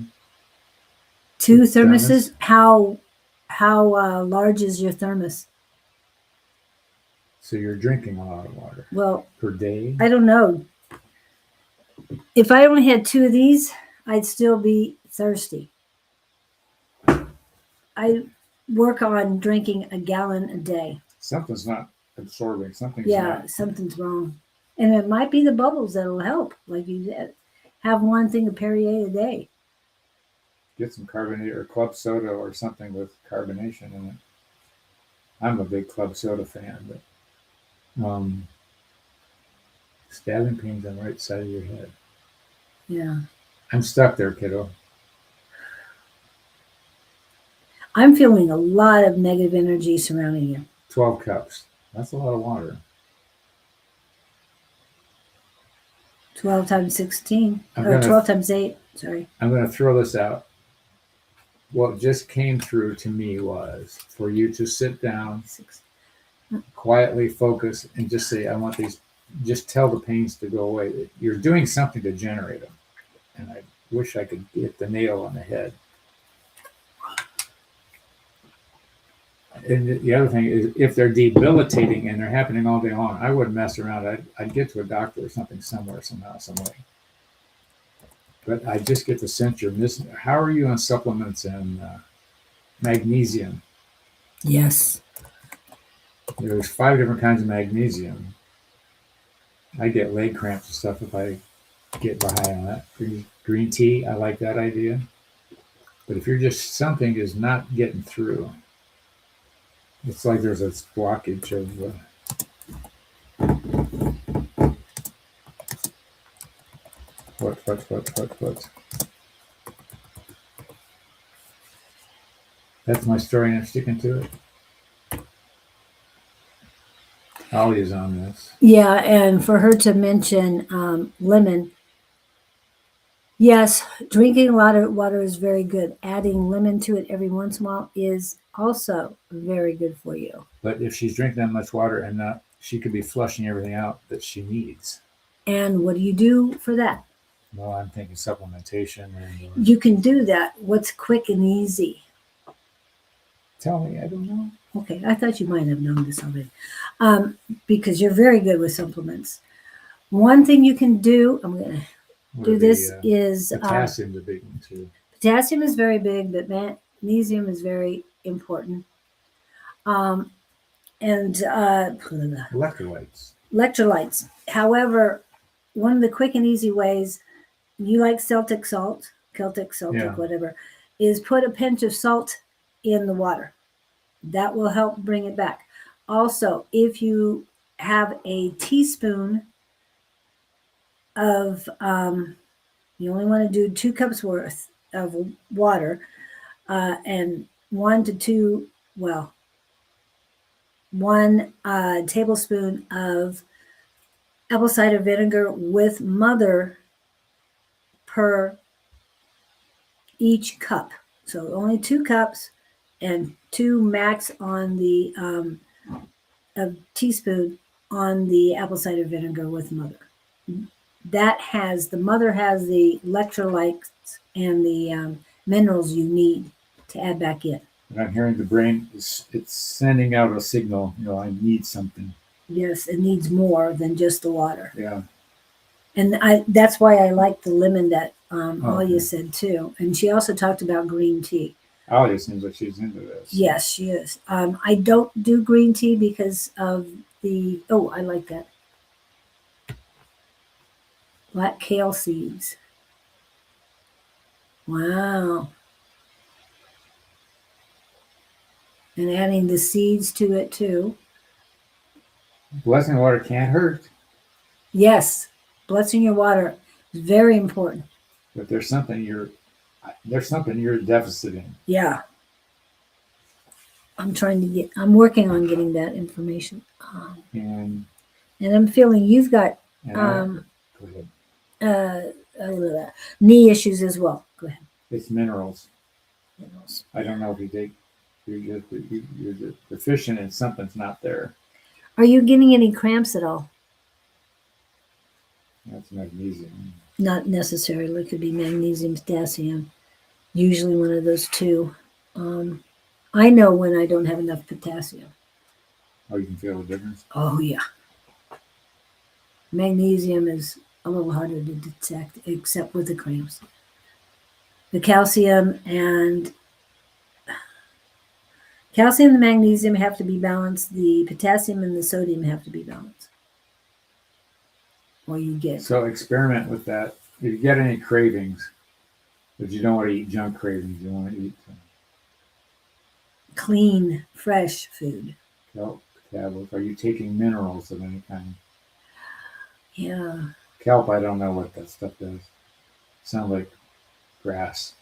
Two Thermos. thermoses. How large is your thermos? So you're drinking a lot of water Well, per day. I don't know. If I only had two of these, I'd still be thirsty. I work on drinking a gallon a day. Something's not absorbing. Something's Yeah, not. something's wrong. And it might be the bubbles that'll help. Like you said, have one thing of Perrier a day. Get some carbonated or club soda or something with carbonation in it. I'm a big club soda fan, but stabbing pains on the right side of your head. Yeah. I'm stuck there, kiddo. I'm feeling a lot of negative energy surrounding you. 12 cups. That's a lot of water. 12 times 16. I'm Or gonna- 12 times 8. Sorry. I'm going to throw this out. What just came through to me was for you to sit down, 6. quietly focus, and just say, I want these, just tell the pains to go away. You're doing something to generate them. And I wish I could hit the nail on the head. And the other thing is, if they're debilitating and they're happening all day long, I wouldn't mess around. I'd get to a doctor or something somewhere, somehow, some way. But I just get the sense you're missing. How are you on supplements and magnesium? Yes. There's 5 different kinds of magnesium. I get leg cramps and stuff if I get behind on that. Green tea, I like that idea. But if you're just, something is not getting through. It's like there's a blockage of. What? That's my story, and I'm sticking to it. Ollie's on this. Yeah, and for her to mention lemon. Yes, drinking a lot of water is very good. Adding lemon to it every once in a while is also very good for you. But if she's drinking that much water and not, she could be flushing everything out that she needs. And what do you do for that? Well, I'm thinking supplementation. And, You can do that. What's quick and easy? tell me, I don't know. Okay, I thought you might have known this already. Because you're very good with supplements. One thing you can do, I'm going to do this, is potassium's a big one too. potassium is very big, but magnesium is very important. And Electrolytes. electrolytes. However, one of the quick and easy ways, you like Celtic, Yeah. whatever, is put a pinch of salt in the water. That will help bring it back. Also, if you have a teaspoon of, you only want to do 2 cups worth of water, and 1 to 2, well, 1 tablespoon of apple cider vinegar with mother per each cup. So only 2 cups and 2 max on the a teaspoon on the apple cider vinegar with mother. That has, the mother has the electrolytes and the minerals you need to add back in. And I'm hearing the brain it's sending out a signal. I need something. Yes, it needs more than just the water. Yeah. And that's why I like the lemon that Alia Okay. said too. And she also talked about green tea. Alia seems like she's into this. Yes, she is. I don't do green tea because of the, oh, I like that. Black kale seeds. Wow. And adding the seeds to it too. Blessing water can't hurt, Yes, blessing your water is very important. but there's something you're deficit in. Yeah. I'm working on getting that information. And And I'm feeling you've got and go ahead. knee issues as well. Go ahead. It's minerals. Minerals. I don't know if you're deficient and something's not there. Are you getting any cramps at all? That's magnesium. Not necessarily. It could be magnesium, potassium. Usually one of those two. I know when I don't have enough potassium. Oh, you can feel the difference. Oh yeah. Magnesium is a little harder to detect, except with the cramps. The calcium and magnesium have to be balanced. The potassium and the sodium have to be balanced. Or you get So experiment with that. If you get any cravings, but you don't want to eat junk cravings, you want to eat clean, fresh food. kelp tablets. Are you taking minerals of any kind? Yeah. Kelp, I don't know what that stuff does. Sounds like grass.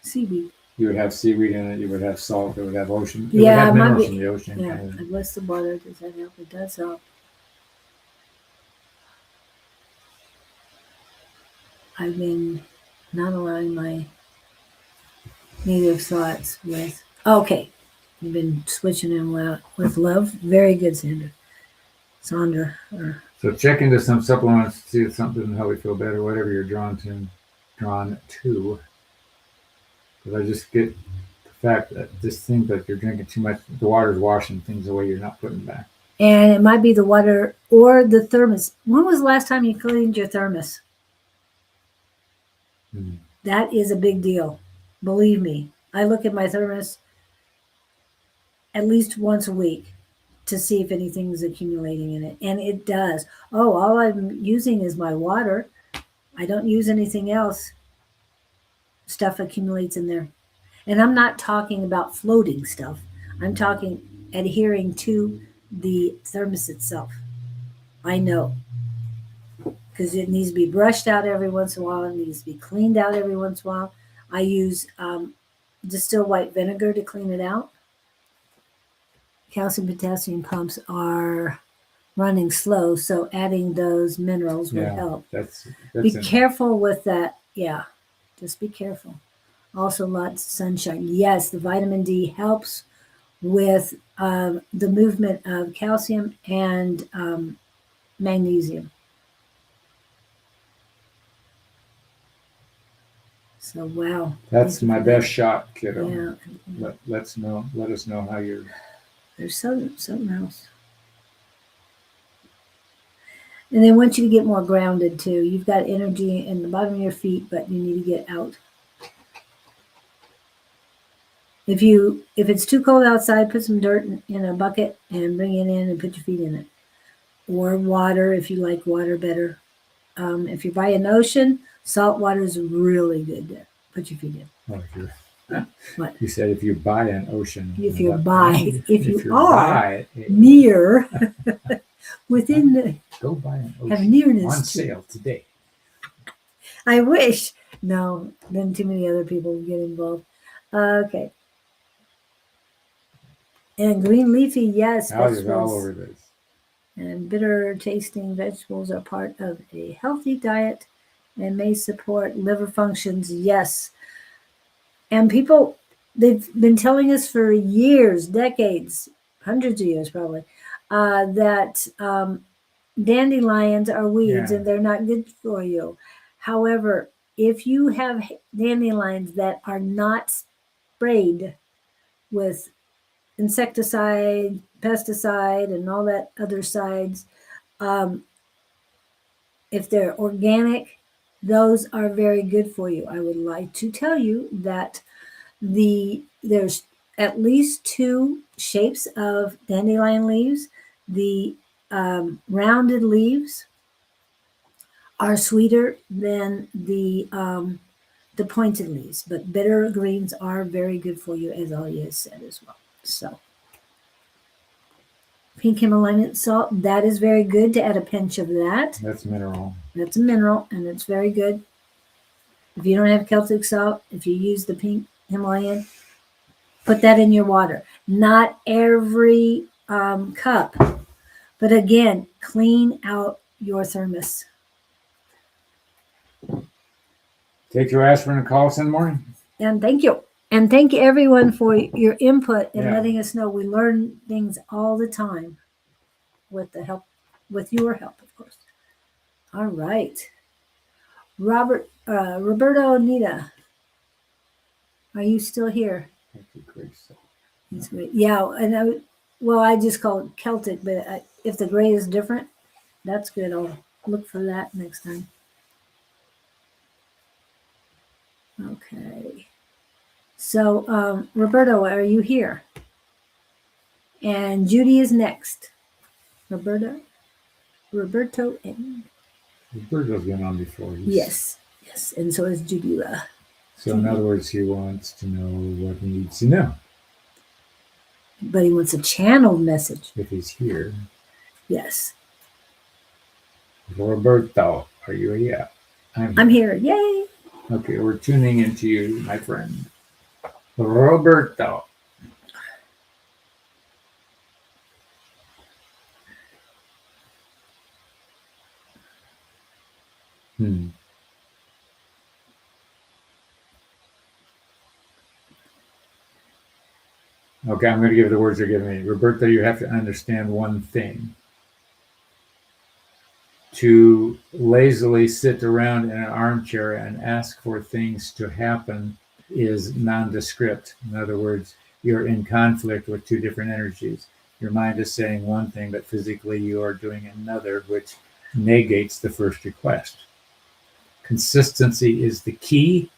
Seaweed. You would have seaweed in it. You would have salt. It would have ocean. It Yeah, would have it might minerals be- from the ocean. Yeah. kind of. I bless the water. Does that help? It does help. I've been not allowing my negative thoughts with. Okay. You've been switching them out with love. Very good, Sandra. So check into some supplements to see if something can help you feel better, whatever you're drawn to. Because I just get the fact that this thing that you're drinking too much, the water's washing things away you're not putting back. And it might be the water or the thermos. When was the last time you cleaned your thermos? Hmm. That is a big deal. Believe me. I look at my thermos at least once a week to see if anything's accumulating in it. And it does. Oh, all I'm using is my water. I don't use anything else. Stuff accumulates in there. And I'm not talking about floating stuff. I'm talking adhering to the thermos itself. I know. Because it needs to be brushed out every once in a while. It needs to be cleaned out every once in a while. I use distilled white vinegar to clean it out. Calcium potassium pumps are running slow, so adding those minerals would help. That's Be careful with that. Yeah, just be careful. Also, lots of sunshine. Yes, the vitamin D helps with the movement of calcium and magnesium. So wow. That's my best shot, kiddo. Yeah. Let us know how you're. There's something else. And they want you to get more grounded too. You've got energy in the bottom of your feet, but you need to get out. If it's too cold outside, put some dirt in a bucket and bring it in and put your feet in it. Or water if you like water better. If you're by an ocean, salt water is really good to put your feet in. Oh, if you're, What? You said if you buy an ocean. If you are buy near within the go buy an have ocean nearness on to. sale today. I wish. No, then too many other people would get involved. Okay. And green leafy, yes, Algae all vegetables over this. and bitter tasting vegetables are part of a healthy diet and may support liver functions. Yes. And people, they've been telling us for years, decades, hundreds of years probably, that dandelions are weeds and they're not good for you. However, if you have dandelions that are not sprayed with insecticide, pesticide, and all that other sides, if they're organic, those are very good for you. I would like to tell you that there's at least two shapes of dandelion leaves. The rounded leaves are sweeter than the pointed leaves, but bitter greens are very good for you, as Alia said as well. So Pink Himalayan salt, that is very good to add a pinch of that. That's mineral. That's a mineral, and it's very good. If you don't have Celtic salt, if you use the pink Himalayan, put that in your water. Not every cup, but again, clean out your thermos. Take your aspirin and call us in the morning. And thank you. And thank everyone for your input and Yeah. letting us know. We learn things all the time with the help, with your help, of course. All right. Roberto Nita, are you still here? Thank you, Grace. That's great. Yeah, and I just call it Celtic, but if the gray is different, that's good. I'll look for that next time. Okay. So, Roberto, are you here? And Judy is next. Roberto and Roberto's been on before. yes, and so is Judy. So in other words, he wants to know what he needs to know. But he wants a channeled message. If he's here. Yes. Roberto, are you here? I'm here. Yay. Okay, we're tuning into you, my friend. Roberto. Okay, I'm going to give the words you're giving me. Roberto, you have to understand one thing. To lazily sit around in an armchair and ask for things to happen is nondescript. In other words, you're in conflict with two different energies. Your mind is saying one thing, but physically you are doing another, which negates the first request. Consistency is the key.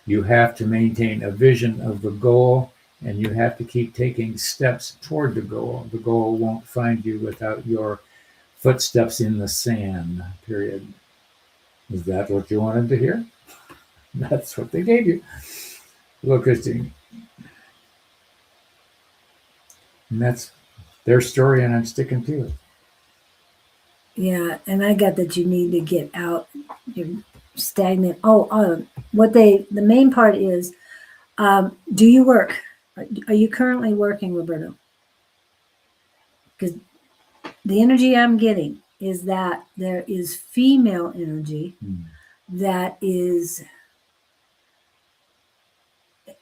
You have to maintain a vision of the goal, and you have to keep taking steps toward the goal. The goal won't find you without your footsteps in the sand, period. Is that what you wanted to hear? That's what they gave you. Hello, Christine. And that's their story, and I'm sticking to it. Yeah, and I got that you need to get out. You're stagnant. The main part is, do you work? Are you currently working, Roberto? Because the energy I'm getting is that there is female energy that is,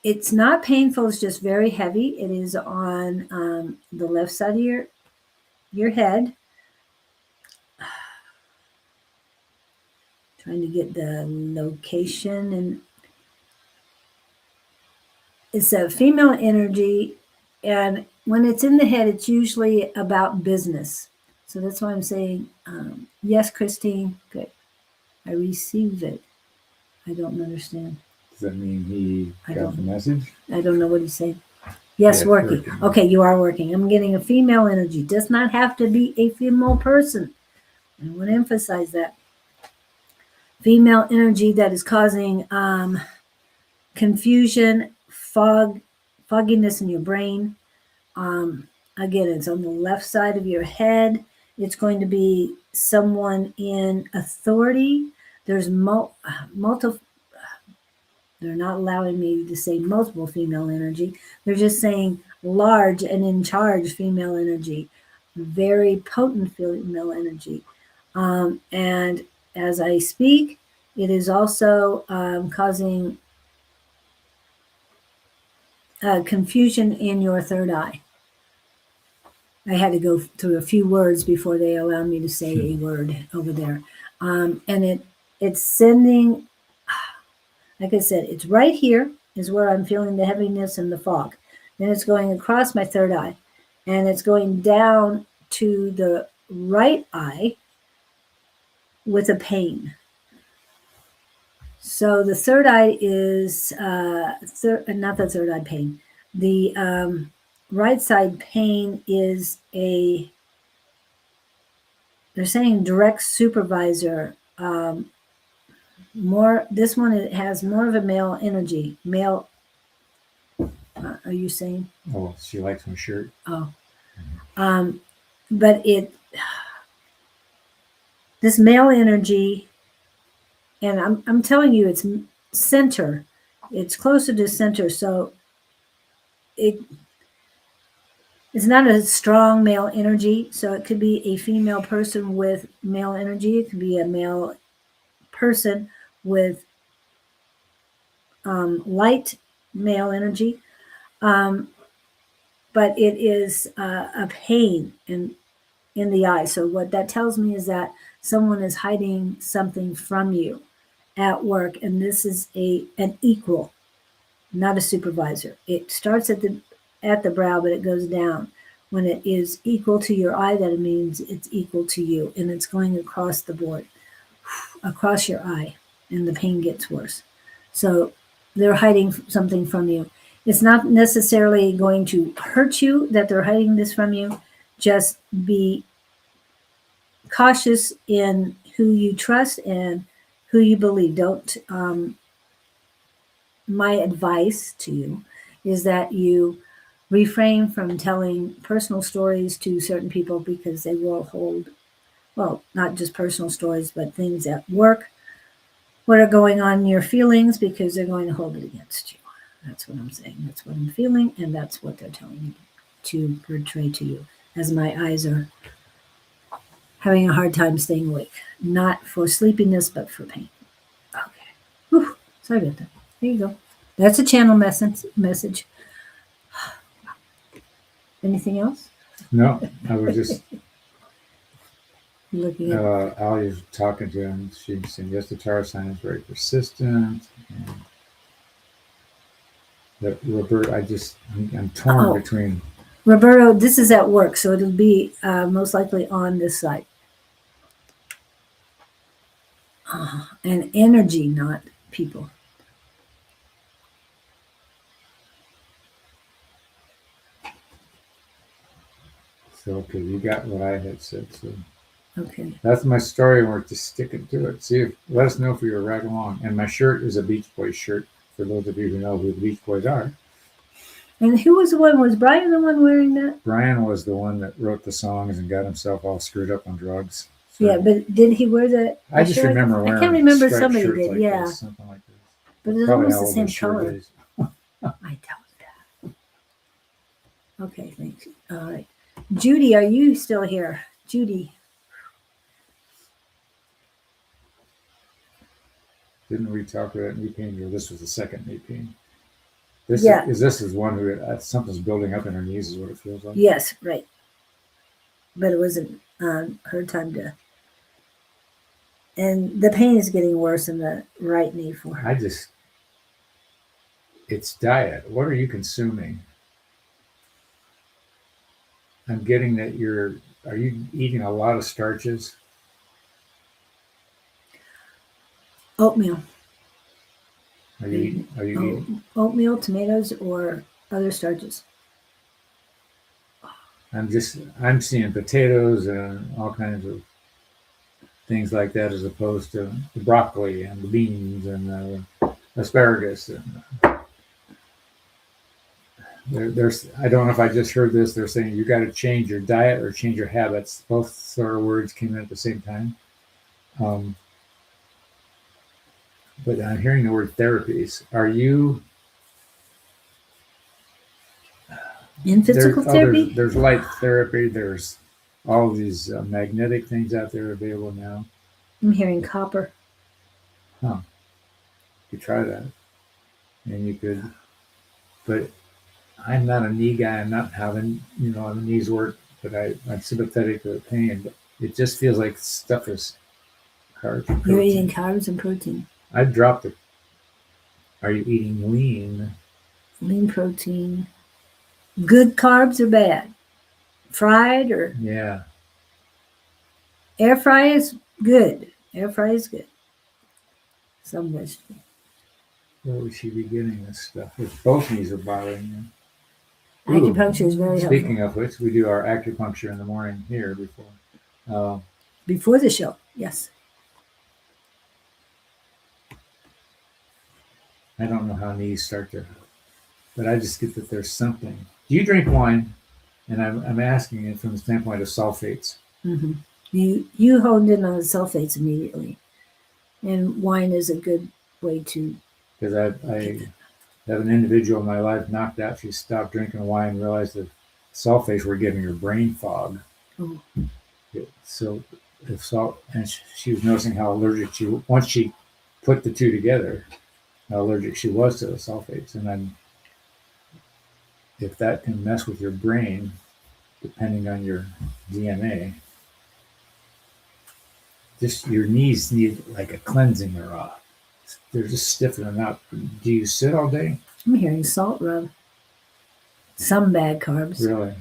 it's not painful, it's just very heavy. It is on the left side of your head. Trying to get the location, and it's a female energy, and when it's in the head, it's usually about business. So that's why I'm saying, yes, Christine, good. I receive it. I don't understand. Does that mean he got the message? I don't know what he's saying. Yes, Yeah, working. Okay, you are working. I'm getting a female energy. Does not have to be a female person. I want to emphasize that. Female energy that is causing confusion, fogginess in your brain. Again, it's on the left side of your head. It's going to be someone in authority. There's multiple. They're not allowing me to say multiple female energy. They're just saying large and in charge female energy, very potent female energy. And as I speak, it is also causing confusion in your third eye. I had to go through a few words before they allowed me to say a word over there. And it's sending, like I said, it's right here is where I'm feeling the heaviness and the fog. Then it's going across my third eye, and it's going down to the right eye with a pain. So the third eye is not the third eye pain. The right side pain is they're saying direct supervisor. This one, it has more of a male energy. Male, are you saying? Oh, she likes my shirt. Oh. but this male energy, and I'm telling you, it's center. It's closer to center, so it's not a strong male energy. So it could be a female person with male energy. It could be a male person with light male energy. But it is a pain in the eye. So what that tells me is that someone is hiding something from you at work, and this is an equal, not a supervisor. It starts at the brow, but it goes down. When it is equal to your eye, that means it's equal to you, and it's going across the board, across your eye, and the pain gets worse. So they're hiding something from you. It's not necessarily going to hurt you that they're hiding this from you. Just be cautious in who you trust and who you believe. Don't. My advice to you is that you refrain from telling personal stories to certain people, because they will hold, well, not just personal stories, but things at work, what are going on in your feelings, because they're going to hold it against you. That's what I'm saying. That's what I'm feeling, and that's what they're telling me to portray to you, as my eyes are having a hard time staying awake. Not for sleepiness, but for pain. Okay. Whew. Sorry about that. There you go. That's a channel message. Anything else? No, I was just Looking at Ali was talking to him. She said, yes, the Taurus sign is very persistent. And that Robert, I'm torn between. Roberto, this is at work, so it'll be most likely on this side. And energy, not people. So, okay, you got what I had said. So Okay. that's my story, and we're just sticking to it. Let us know if you're right along. And my shirt is a Beach Boys shirt, for those of you who know who the Beach Boys are. And who was the one? Was Brian the one wearing that? Brian was the one that wrote the songs and got himself all screwed up on drugs. So Yeah, but did he wear the I just shirt? remember wearing I can't remember, striped somebody shirts did, like yeah. this, something like this. But it's Probably almost how the old same his shirt color. is. I doubt that. Okay, thanks. All right. Judy, are you still here? Judy. Didn't we talk about knee pain? Or this was the second knee pain? This Yeah. is one who something's building up in her knees, is what it feels like. Yes, right. But it wasn't her time to. And the pain is getting worse in the right knee for her. It's diet. What are you consuming? I'm getting that are you eating a lot of starches? Oatmeal. Are you eating? Oatmeal, tomatoes, or other starches? I'm seeing potatoes and all kinds of things like that, as opposed to the broccoli and the beans and the asparagus. And there's, I don't know if I just heard this. They're saying you got to change your diet or change your habits. Both sort of words came in at the same time. But I'm hearing the word therapies. Are you in physical therapy? There's light therapy. There's all of these magnetic things out there available now. I'm hearing copper. Huh. You could try that. And you could, but I'm not a knee guy. I'm not having, the knees work, but I'm sympathetic to the pain. But it just feels like stuff is carbs and protein. You're eating carbs and protein. I've dropped it. Are you eating lean? Lean protein. Good carbs or bad? Fried or? Yeah. Air fry is good. Air fry is good. Some vegetable. Where would she be getting this stuff? If both knees are bothering you. Acupuncture is very helpful. Speaking of which, we do our acupuncture in the morning here before. Before the show, yes. I don't know how knees start to, but I just get that there's something. Do you drink wine? And I'm asking it from the standpoint of sulfates. Mm-hmm. You honed in on the sulfates immediately, and wine is a good way to Because get I that. have an individual in my life knocked out. She stopped drinking wine and realized that sulfates were giving her brain fog. Oh, So if salt, and she was noticing how allergic once she put the two together, how allergic she was to the sulfates. And then if that can mess with your brain, depending on your DNA, just your knees need like a cleansing or they're just stiffening up. Do you sit all day? I'm hearing salt rub. Some bad carbs. Really?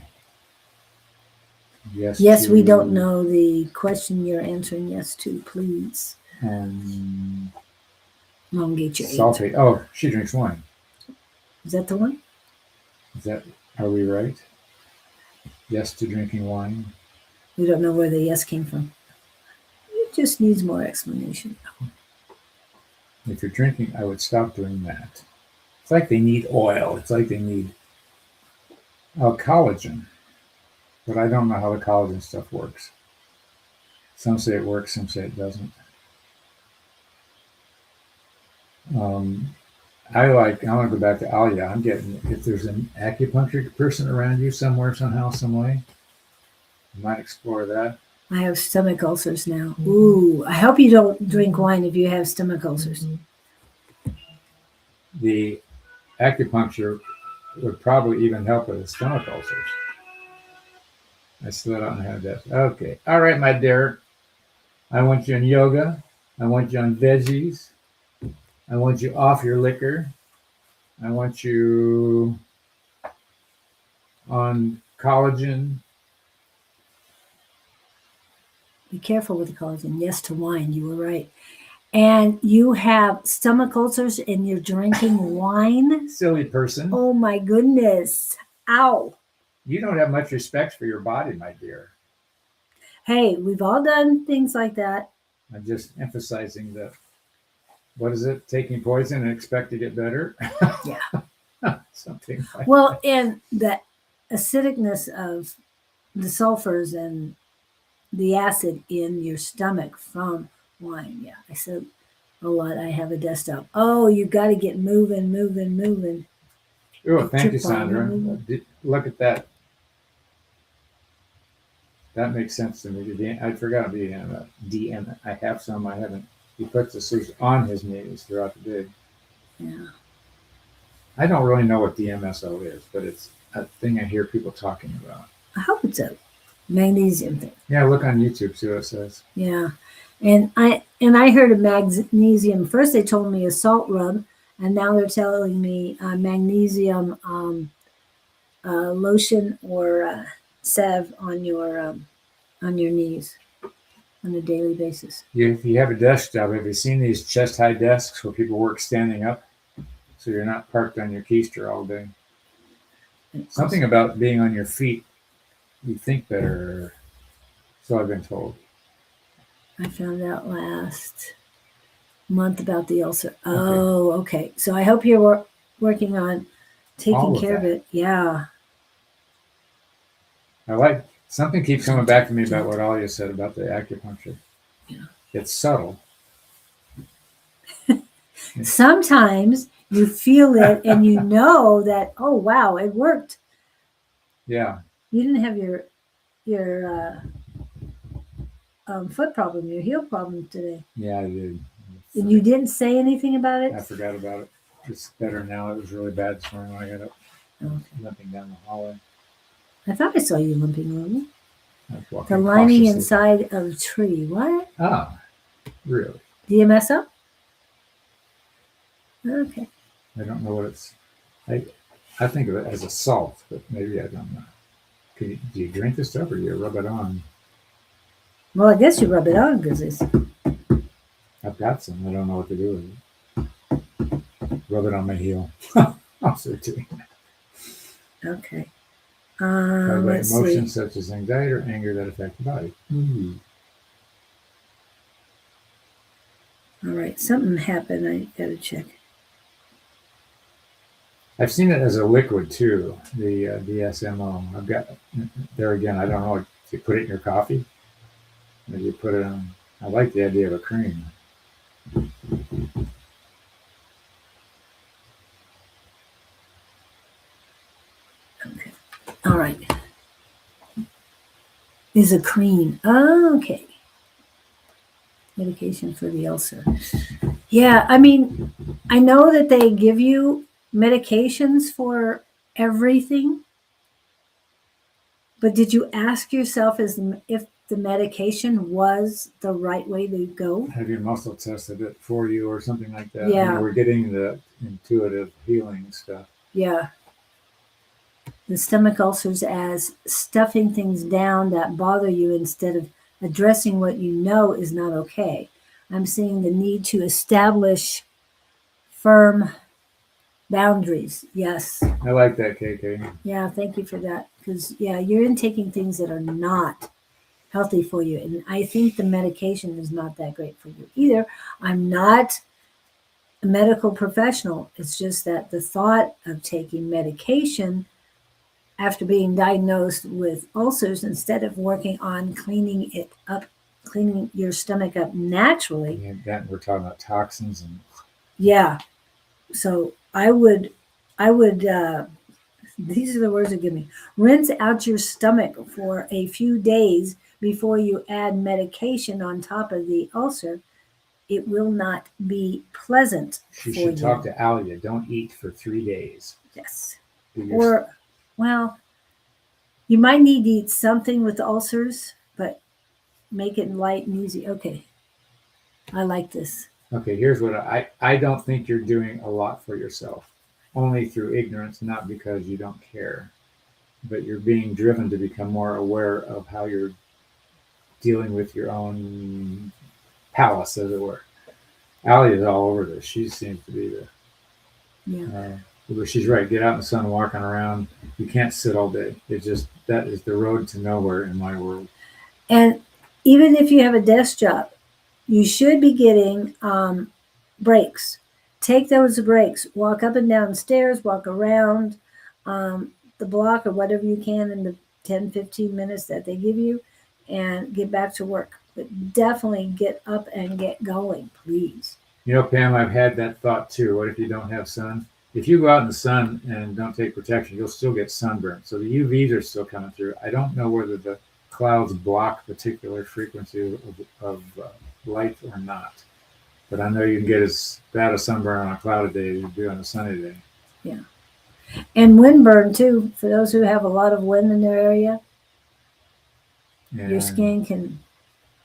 Yes Yes, we don't to know the question you're answering yes to. Please elongate your answer. sulfate. Oh, she drinks wine. Is that the one? Is that, are we right? Yes to drinking wine. We don't know where the yes came from. It just needs more explanation. If you're drinking, I would stop doing that. It's like they need oil. It's like they need collagen. But I don't know how the collagen stuff works. Some say it works, some say it doesn't. I want to go back to Alia. I'm getting, if there's an acupuncture person around you somewhere, somehow, some way, you might explore that. I have stomach ulcers now. Ooh, I hope you don't drink wine if you have stomach ulcers. The acupuncture would probably even help with the stomach ulcers. I still don't have that. Okay. All right, my dear. I want you in yoga. I want you on veggies. I want you off your liquor. I want you on collagen. Be careful with the collagen. Yes to wine. You were right. And you have stomach ulcers and you're drinking wine? Silly person. Oh my goodness. Ow. You don't have much respect for your body, my dear. Hey, we've all done things like that. I'm just emphasizing that. What is it? Taking poison and expect to get better? Yeah. Something like Well, that. and the acidicness of the sulfurs and the acid in your stomach from wine. Yeah, I said a lot. I have a desktop. Oh, you got to get moving, moving, moving. Oh, thank you, Trip on Sandra. moving. Look at that. That makes sense to me. I forgot to DM. I have some. I haven't. He puts the suits on his knees throughout the day. Yeah. I don't really know what DMSO is, but it's a thing I hear people talking about. I hope it's a magnesium thing. Yeah, look on YouTube, see what it says. Yeah. And I heard of magnesium. First they told me a salt rub, and now they're telling me magnesium lotion or salve on your knees on a daily basis. If you have a desk job, have you seen these chest high desks where people work standing up? So you're not parked on your keister all day. Something about being on your feet, you think better. So I've been told. I found out last month about the ulcer. Oh, okay. So I hope you're working on taking care of it. Yeah. I like something keeps coming back to me about what Alia said about the acupuncture. Yeah. It's subtle. Sometimes you feel it and you know that, oh wow, it worked. Yeah. You didn't have your foot problem, your heel problem today. Yeah, I did. And you didn't say anything about it? I forgot about it. It's better now. It was really bad this morning when I got up. Limping down the hallway. I thought I saw you limping over. The lining inside of a tree. What? Ah, really? DMSO? Okay. I don't know what it's. I think of it as a salt, but maybe I don't know. Do you drink this stuff or do you rub it on? Well, I guess you rub it on because it's. I've got some. I don't know what to do with it. Rub it on my heel. I'll say too. Okay. Emotions such as anxiety or anger that affect the body. Mm-hmm. All right. Something happened. I got to check. I've seen it as a liquid too, the DSMO. I've got, there again, I don't know, if you put it in your coffee, maybe you put it on, I like the idea of a cream. Okay. All right. Is a cream. Oh, okay. Medication for the ulcer. Yeah, I mean, I know that they give you medications for everything, but did you ask yourself if the medication was the right way to go? Have your muscle tested it for you or something like that? I mean, Yeah. we're getting the intuitive healing stuff. Yeah. The stomach ulcers as stuffing things down that bother you instead of addressing what you know is not okay. I'm seeing the need to establish firm boundaries. Yes. I like that, KK. Yeah, thank you for that. Because, yeah, you're intaking things that are not healthy for you. And I think the medication is not that great for you either. I'm not a medical professional. It's just that the thought of taking medication after being diagnosed with ulcers, instead of working on cleaning it up, cleaning your stomach up naturally. And then we're talking about toxins and Yeah. So I would, these are the words that give me, rinse out your stomach for a few days before you add medication on top of the ulcer. It will not be pleasant she for should you. talk to Alia. Don't eat for 3 days. Yes. Do your- Or, well, you might need to eat something with ulcers, but make it light and easy. Okay. I like this. Okay, here's what I don't think you're doing a lot for yourself, only through ignorance, not because you don't care, but you're being driven to become more aware of how you're dealing with your own palace, as it were. Allie is all over this. She seems to be the. Yeah. But she's right. Get out in the sun, walking around. You can't sit all day. It's just that is the road to nowhere in my world. And even if you have a desk job, you should be getting breaks. Take those breaks. Walk up and down stairs, walk around the block or whatever you can in the 10, 15 minutes that they give you and get back to work. But definitely get up and get going, please. You know, Pam, I've had that thought too. What if you don't have sun? If you go out in the sun and don't take protection, you'll still get sunburned. So the UVs are still coming through. I don't know whether the clouds block particular frequency of light or not. But I know you can get as bad a sunburn on a cloudy day as you do on a sunny day. Yeah. And windburn too, for those who have a lot of wind in their area. And your skin can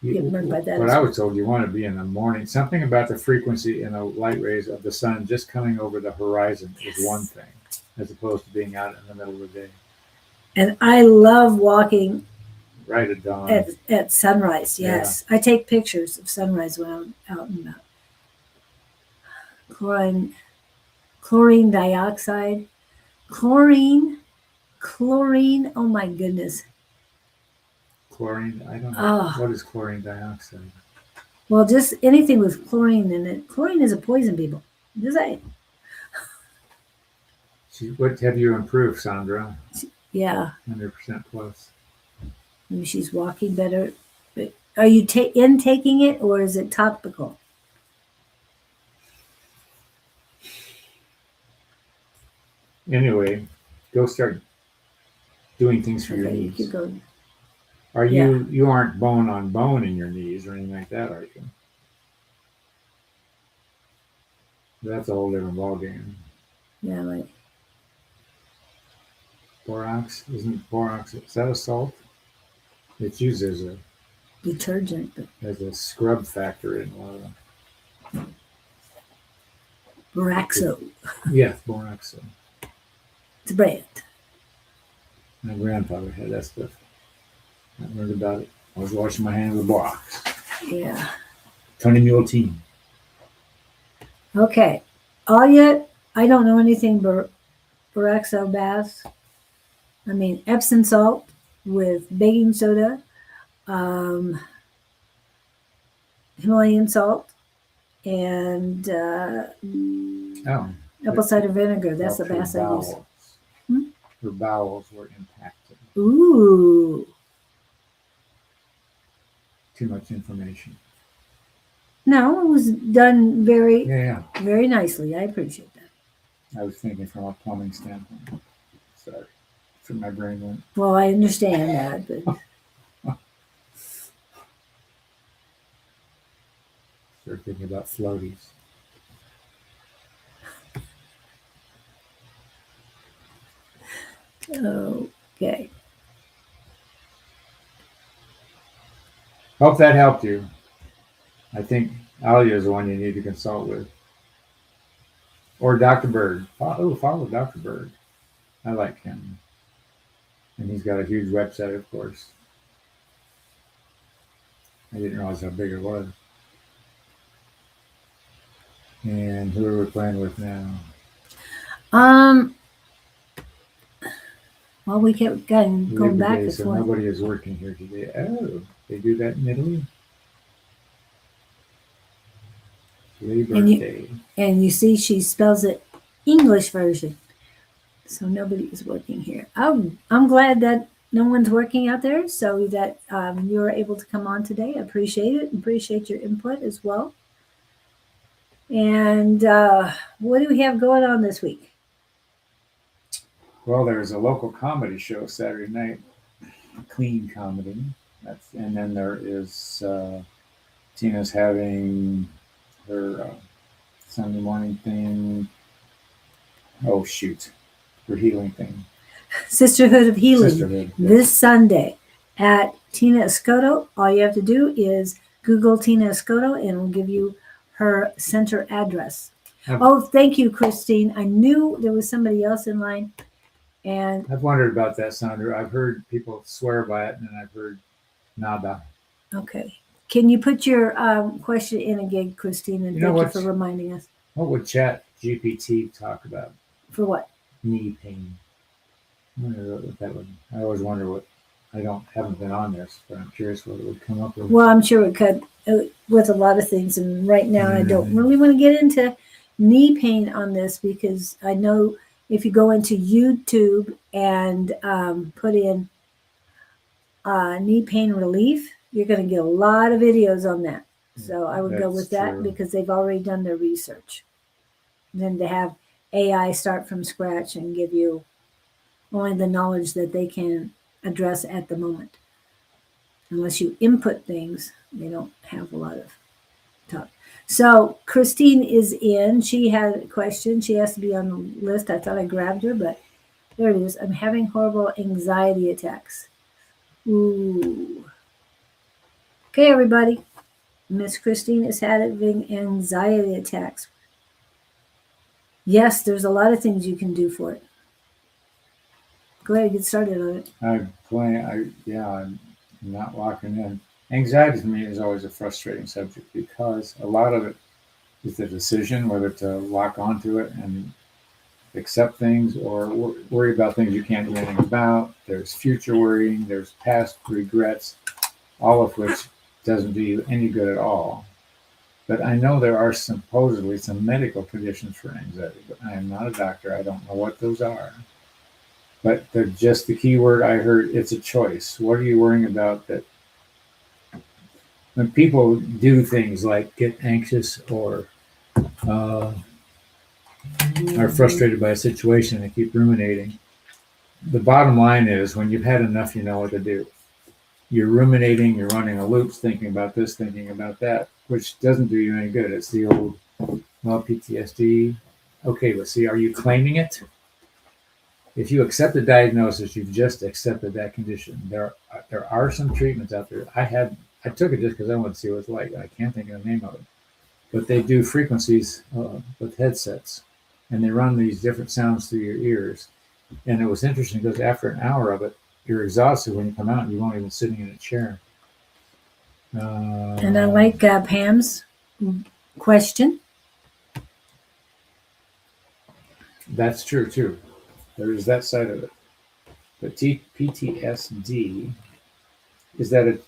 get burned by that. What I was told, you want to be in the morning. Something about the frequency and the light rays of the sun just coming over the horizon is one thing, as opposed to being out in the middle of the day. And I love walking right at dawn. At sunrise, yes. Yeah. I take pictures of sunrise when I'm out and about. Chlorine dioxide. Chlorine, oh my goodness. Chlorine, I don't know. What is chlorine dioxide? Well, just anything with chlorine in it. Chlorine is a poison, people. Just say. What have you improved, Sandra? Yeah. 100% plus. Maybe she's walking better. But are you intaking it or is it topical? Anyway, go start doing things for your knees. Keep going. Are you aren't bone on bone in your knees or anything like that, are you? That's a whole different ballgame. Yeah, right. Borax, is that a salt? It's used as a detergent. As a scrub factor in a lot of Boraxo. Yeah, Boraxo. It's a brand. My grandfather had that stuff. I learned about it. I was washing my hands with borax. Yeah. Tony Mule team. Okay. Alia, I don't know anything Boraxo baths. I mean, Epsom salt with baking soda, Himalayan salt, and Apple cider vinegar. That's the helped best her I use. bowels. Hmm? Her bowels were impacted. Ooh. Too much information. No, it was done Yeah. very nicely. I appreciate that. I was thinking from a plumbing standpoint. Sorry. That's where my brain went. Well, I understand that, but Started thinking about floaties. okay. Hope that helped you. I think Alia is the one you need to consult with. Or Dr. Bird. Follow Dr. Bird. I like him. And he's got a huge website, of course. I didn't realize how big it was. And who are we playing with now? Well, we kept going Labor back Day, and so forth. nobody is working here today. Oh, they do that in Italy? Labor Day. And you see, she spells it English version. So nobody is working here. I'm glad that no one's working out there, so that you were able to come on today. I appreciate it. Appreciate your input as well. And what do we have going on this week? Well, there's a local comedy show Saturday night, clean comedy. And then there is Tina's having her Sunday morning thing. Oh shoot, her healing thing. Sisterhood of Healing. Sisterhood, yeah. This Sunday at Tina Escoto. All you have to do is Google Tina Escoto and it'll give you her center address. Oh, thank you, Christine. I knew there was somebody else in line. And I've wondered about that, Sandra. I've heard people swear by it, and then I've heard nada. Okay. Can you put your question in again, Christine? And thank you for reminding us. What would Chat GPT talk about? For what? Knee pain. I wonder what that would. I always wonder what. Haven't been on this, but I'm curious what it would come up with. Well, I'm sure it could with a lot of things, and right now I don't really want to get into knee pain on this because I know if you go into YouTube and put in knee pain relief, you're going to get a lot of videos on that. So I would go with that because they've already done their research. And then to have AI start from scratch and give you only the knowledge that they can address at the moment. Unless you input things, they don't have a lot of talk. So Christine is in. She had a question. She has to be on the list. I thought I grabbed her, but there it is. I'm having horrible anxiety attacks. Ooh. Okay, everybody. Miss Christine is having anxiety attacks. Yes, there's a lot of things you can do for it. Go ahead and get started on it. I'm not locking in. Anxiety to me is always a frustrating subject because a lot of it is the decision whether to lock onto it and accept things or worry about things you can't do anything about. There's future worrying, there's past regrets, all of which doesn't do you any good at all. But I know there are supposedly some medical conditions for anxiety, but I am not a doctor. I don't know what those are. But just the key word I heard, it's a choice. What are you worrying about that when people do things like get anxious or are frustrated by a situation and keep ruminating, the bottom line is when you've had enough, you know what to do. You're ruminating, you're running a loop, thinking about this, thinking about that, which doesn't do you any good. It's the old, PTSD. Okay, let's see, are you claiming it? If you accept the diagnosis, you've just accepted that condition. There are some treatments out there. I took it just because I wanted to see what it's like. I can't think of the name of it. But they do frequencies with headsets, and they run these different sounds through your ears. And it was interesting because after an hour of it, you're exhausted when you come out and you won't even sitting in a chair. And I like Pam's question. That's true, too. There is that side of it. But PTSD is that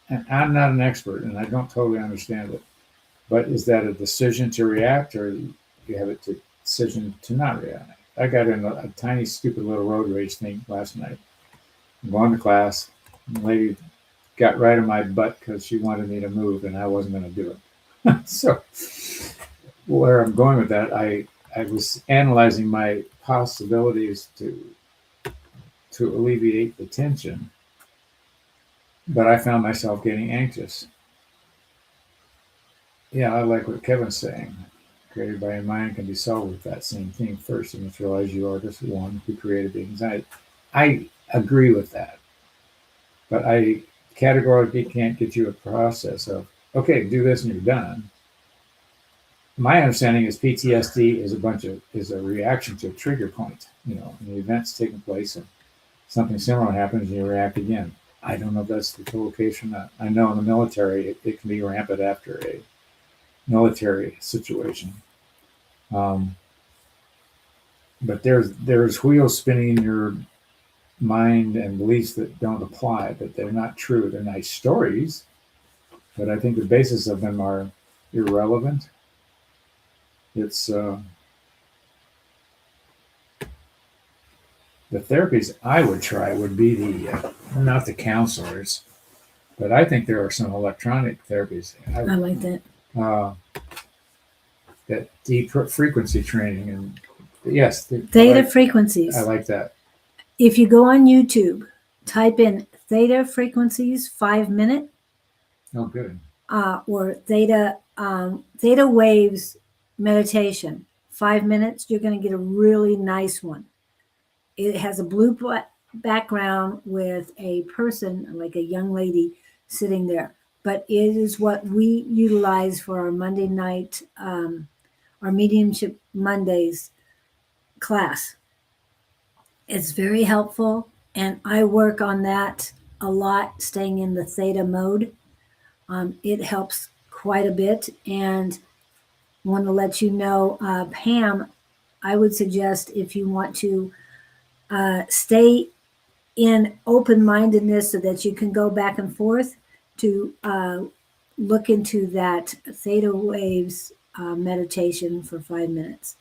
and I'm not an expert and I don't totally understand it, but is that a decision to react or you have it to decision to not react. I got in a tiny, stupid little road rage thing last night. I'm going to class. The lady got right in my butt because she wanted me to move, and I wasn't going to do it. So, where I'm going with that, I was analyzing my possibilities to alleviate the tension, but I found myself getting anxious. Yeah, I like what Kevin's saying. Created by your mind can be solved with that same thing first. You must realize you are just one who created the anxiety. I agree with that, but I categorically can't get you a process of, okay, do this and you're done. My understanding is PTSD is a reaction to a trigger point. An event's taking place and something similar happens and you react again. I don't know if that's the total case or not. I know in the military it can be rampant after a military situation. But there's wheels spinning in your mind and beliefs that don't apply, that they're not true. They're nice stories, but I think the basis of them are irrelevant. It's the therapies I would try would be not the counselors, but I think there are some electronic therapies. I like that. That deep frequency training and yes, theta frequencies. I like that. If you go on YouTube, type in theta frequencies 5 minute. Oh, good. Or theta waves meditation 5 minutes. You're going to get a really nice one. It has a blue background with a person, like a young lady, sitting there. But it is what we utilize for our Monday night, our Mediumship Mondays class. It's very helpful, and I work on that a lot, staying in the theta mode. It helps quite a bit, and want to let you know, Pam, I would suggest if you want to stay in open-mindedness so that you can go back and forth, to look into that theta waves meditation for 5 minutes.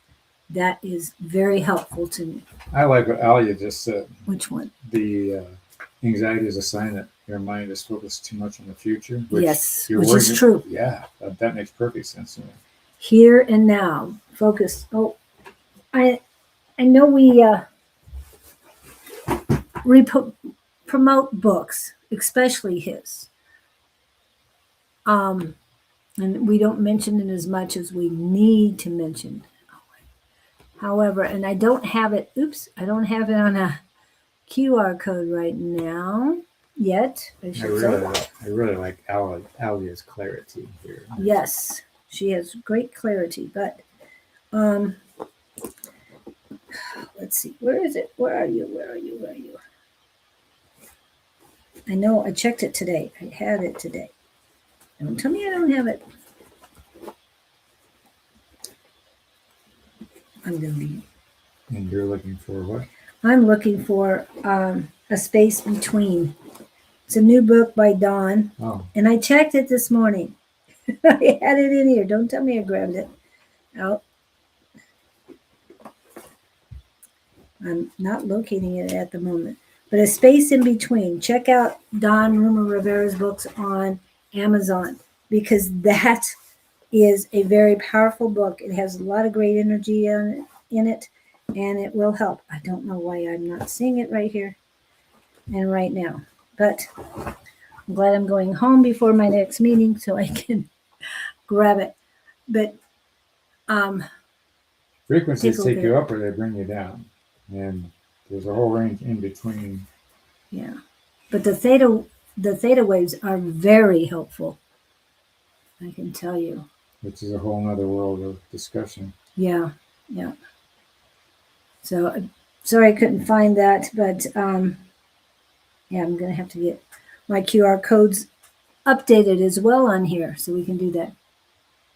That is very helpful to me. I like what Alia just said. Which one? The anxiety is a sign that your mind is focused too much on the future. Which is true. Yeah, that makes perfect sense to me. Here and now, focus. Oh, I know we promote books, especially his. And we don't mention it as much as we need to mention. However, and I don't have it on a QR code right now yet. I really like Alia's clarity here. Yes, she has great clarity, but let's see. Where is it? Where are you? I know I checked it today. I had it today. Don't tell me I don't have it. I'm going to be. And you're looking for what? I'm looking for A Space Between. It's a new book by Dawn. Oh. And I checked it this morning. I had it in here. Don't tell me I grabbed it out. I'm not locating it at the moment. But A Space in Between. Check out Dawn Ruma Rivera's books on Amazon, because that is a very powerful book. It has a lot of great energy in it, and it will help. I don't know why I'm not seeing it right here and right now, but I'm glad I'm going home before my next meeting so I can grab it. But frequencies take you up or they bring you down, and there's a whole range in between. Yeah, but the theta waves are very helpful, I can tell you. Which is a whole nother world of discussion. Yeah. So sorry I couldn't find that, but yeah, I'm going to have to get my QR codes updated as well on here so we can do that.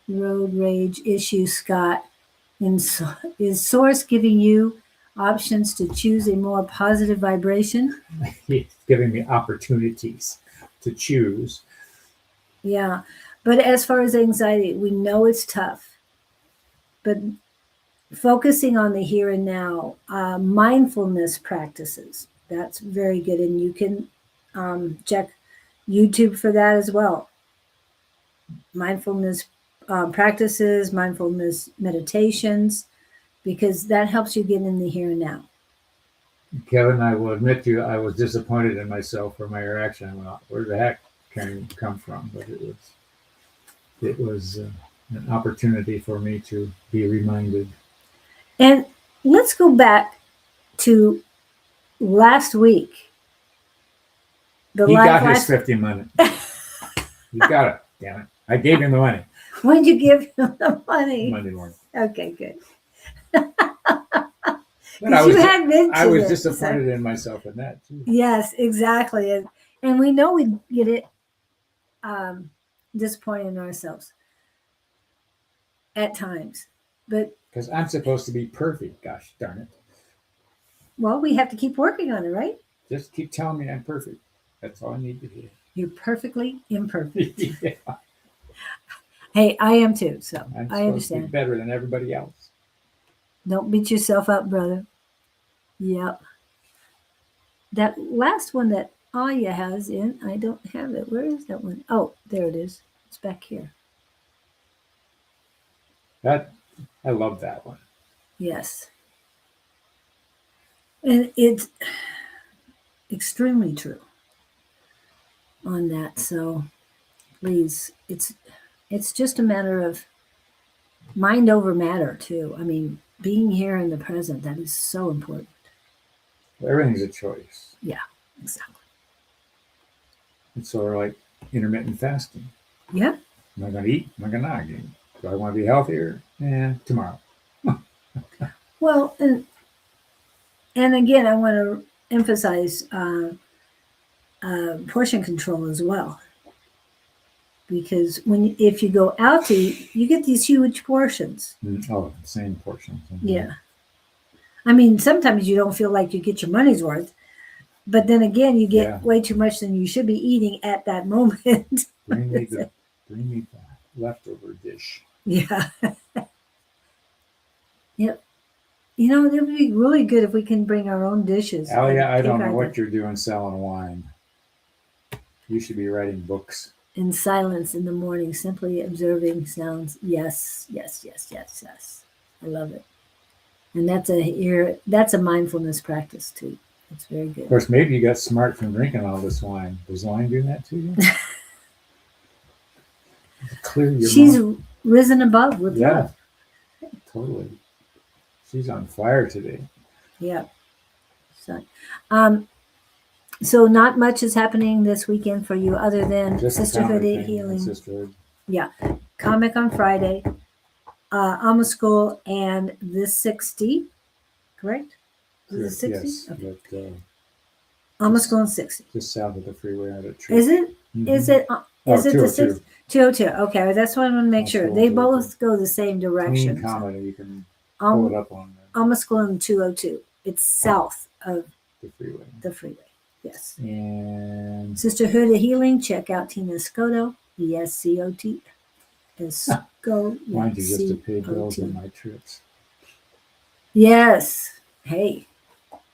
Road rage issue, Scott. Is Source giving you options to choose a more positive vibration? He's giving me opportunities to choose. Yeah. But as far as anxiety, we know it's tough. But focusing on the here and now, mindfulness practices. That's very good. And you can check YouTube for that as well. Mindfulness practices, mindfulness meditations, because that helps you get in the here and now. Kevin, I will admit to you, I was disappointed in myself for my reaction. Well, where the heck can it come from? But it was an opportunity for me to be reminded. And let's go back to last week. He got his 50 money. He got it. Damn it! I gave him the money. When did you give him the money? Monday morning. Okay, good. But I was, you had mentioned I was it, disappointed in myself in that too. Yes, exactly. And we know we get it disappointed in ourselves at times. But because I'm supposed to be perfect. Gosh darn it. Well, we have to keep working on it, right? Just keep telling me I'm perfect. That's all I need to hear. You're perfectly imperfect. Yeah. Hey, I am too, so I'm I understand. To be better than everybody else. Don't beat yourself up, brother. Yep. That last one that Aya has in, I don't have it. Where is that one? Oh, there it is. It's back here. I love that one. Yes. And it's extremely true on that. So please, it's just a matter of mind over matter too. I mean, being here in the present, that is so important. Everything's a choice. Yeah, exactly. It's sort of like intermittent fasting. Yeah. Am I going to eat? Am I going to not eat? Do I want to be healthier? Tomorrow. Well, and again, I want to emphasize portion control as well, because if you go out to eat, you get these huge portions. Oh, same portions. Mm-hmm. Yeah. I mean, sometimes you don't feel like you get your money's worth, but then again, you get way too much than you should be eating at that moment. Bring me the leftover dish. Yeah. Yep. You know, it would be really good if we can bring our own dishes. Alia, I don't know what you're doing selling wine. You should be writing books. In silence in the morning, simply observing sounds. Yes, yes, yes, yes, yes. I love it. And that's a mindfulness practice too. It's very good. Of course, maybe you got smart from drinking all this wine. Does wine do that to you? Clear your She's mind. risen above with love. Totally. She's on fire today. Yeah. So not much is happening this weekend for you other than Just Sisterhood Healing. Sisterhood. Yeah. Comic on Friday. Alma School and the 60. Correct? Is it 60? Yes. Okay. But, Alma School and 60. just south of the freeway out at Tree. Is it? Mm-hmm. Is it? Is it the 6? 202. Okay, that's what I want to make sure. They 202. both go the same direction. Clean comedy. You can pull it up on Alma School and 202. It's south of the freeway. The freeway. Yes. And Sisterhood of Healing. Check out Tina Scotto. ESCOT. Mind you, just to pay bills in my trips. Yes. Hey.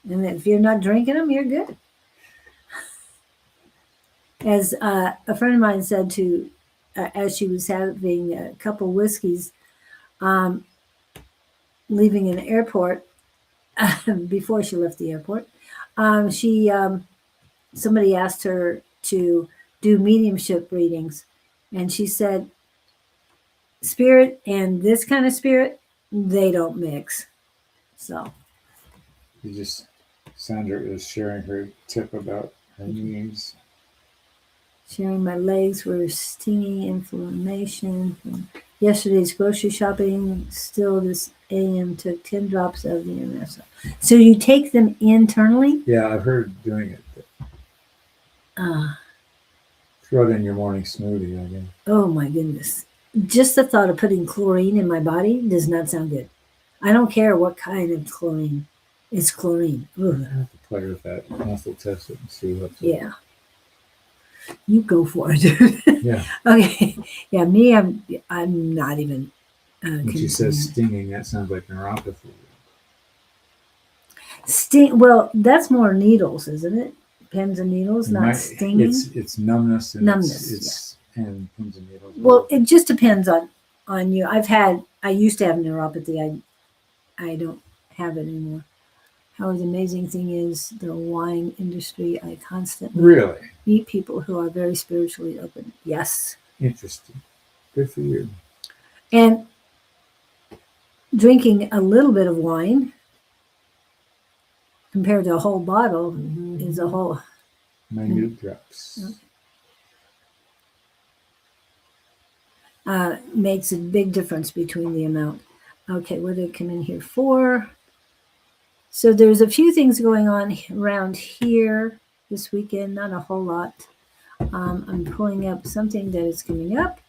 And if you're not drinking them, you're good. As a friend of mine said to, as she was having a couple whiskeys, leaving an airport, before she left the airport, somebody asked her to do mediumship readings, and she said, spirit and this kind of spirit, they don't mix. So Sandra is sharing her tip about her knees. Sharing my legs were stinging inflammation from yesterday's grocery shopping. Still this AM took 10 drops of the MS. So you take them internally? Yeah, I've heard doing it. Throw it in your morning smoothie, I guess. Oh my goodness. Just the thought of putting chlorine in my body does not sound good. I don't care what kind of chlorine. It's chlorine. Ugh. I have to play with that. Muscle test it and see what's Yeah. You go for it. Yeah. Okay. Yeah, me, I'm not even When she says stinging, that sounds like neuropathy. Well, that's more needles, isn't it? Pins and needles, not stinging. It's numbness and numbness, and pins and needles. Well, it just depends on you. I used to have neuropathy. I don't have it anymore. However, the amazing thing is the wine industry. I constantly really meet people who are very spiritually open. Yes. Interesting. Good for you. And drinking a little bit of wine compared to a whole bottle is a whole minute drops. Makes a big difference between the amount. Okay, what did it come in here for? So there's a few things going on around here this weekend, not a whole lot. I'm pulling up something that is coming up,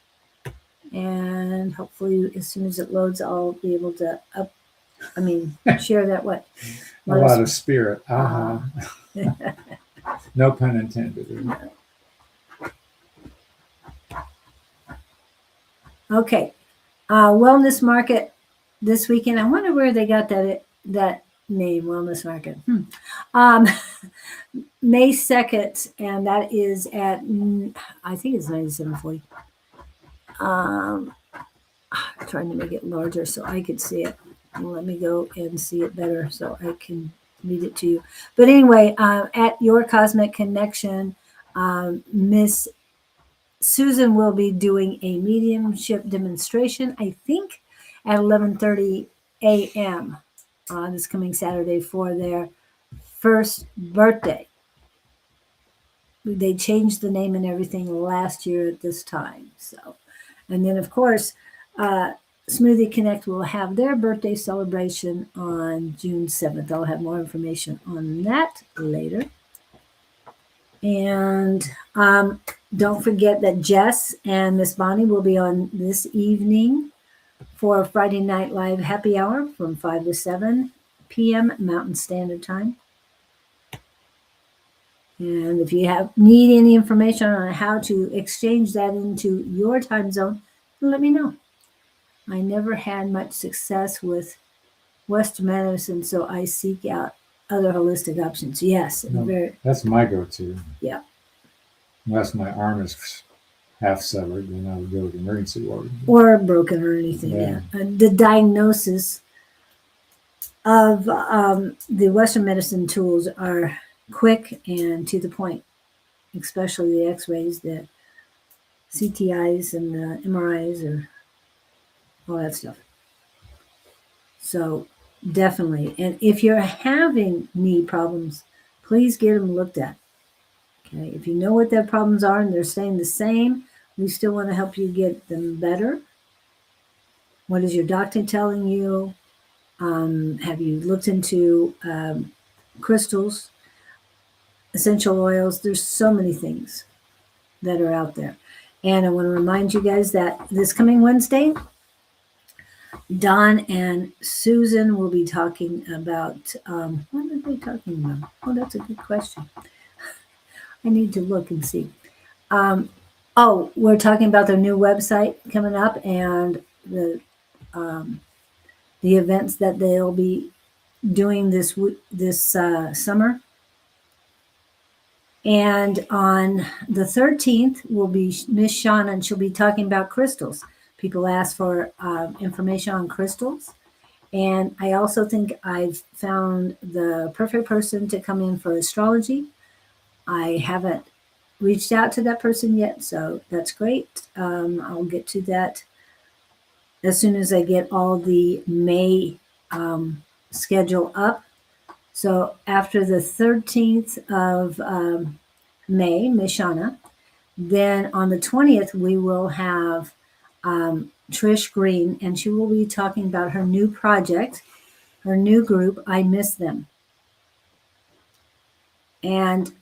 and hopefully as soon as it loads, I'll be able to share that. What? A lot of spirit. No pun intended. No. Okay. Wellness market this weekend. I wonder where they got that name, Wellness Market. May 2nd, and that is at, I think it's 9740. Trying to make it larger so I could see it. Let me go and see it better so I can read it to you. But anyway, at Your Cosmic Connection, Miss Susan will be doing a mediumship demonstration, I think, at 11:30 a.m. This coming Saturday for their first birthday. They changed the name and everything last year at this time. So, and then of course, Smoothie Connect will have their birthday celebration on June 7th. I'll have more information on that later. And don't forget that Jess and Miss Bonnie will be on this evening for Friday Night Live Happy Hour from 5 to 7 p.m. Mountain Standard Time. And if you need any information on how to exchange that into your time zone, let me know. I never had much success with Western medicine, so I seek out other holistic options. Yes. That's my go-to. Yeah. Unless my arm is half severed, then I would go to the emergency ward. Or broken or anything. Yeah. The diagnosis of the Western medicine tools are quick and to the point, especially the x-rays, the CTIs and the MRIs or all that stuff. So definitely. And if you're having knee problems, please get them looked at. Okay. If you know what their problems are and they're staying the same, we still want to help you get them better. What is your doctor telling you? Have you looked into crystals, essential oils? There's so many things that are out there. And I want to remind you guys that this coming Wednesday, Don and Susan will be talking about, what are they talking about? Oh, that's a good question. I need to look and see. We're talking about their new website coming up and the events that they'll be doing this summer. And on the 13th will be Miss Shauna, and she'll be talking about crystals. People ask for information on crystals. And I also think I've found the perfect person to come in for astrology. I haven't reached out to that person yet, so that's great. I'll get to that as soon as I get all the May schedule up. So after the 13th of May, Miss Shauna, then on the 20th, we will have Trish Green, and she will be talking about her new project, her new group, I Miss Them. And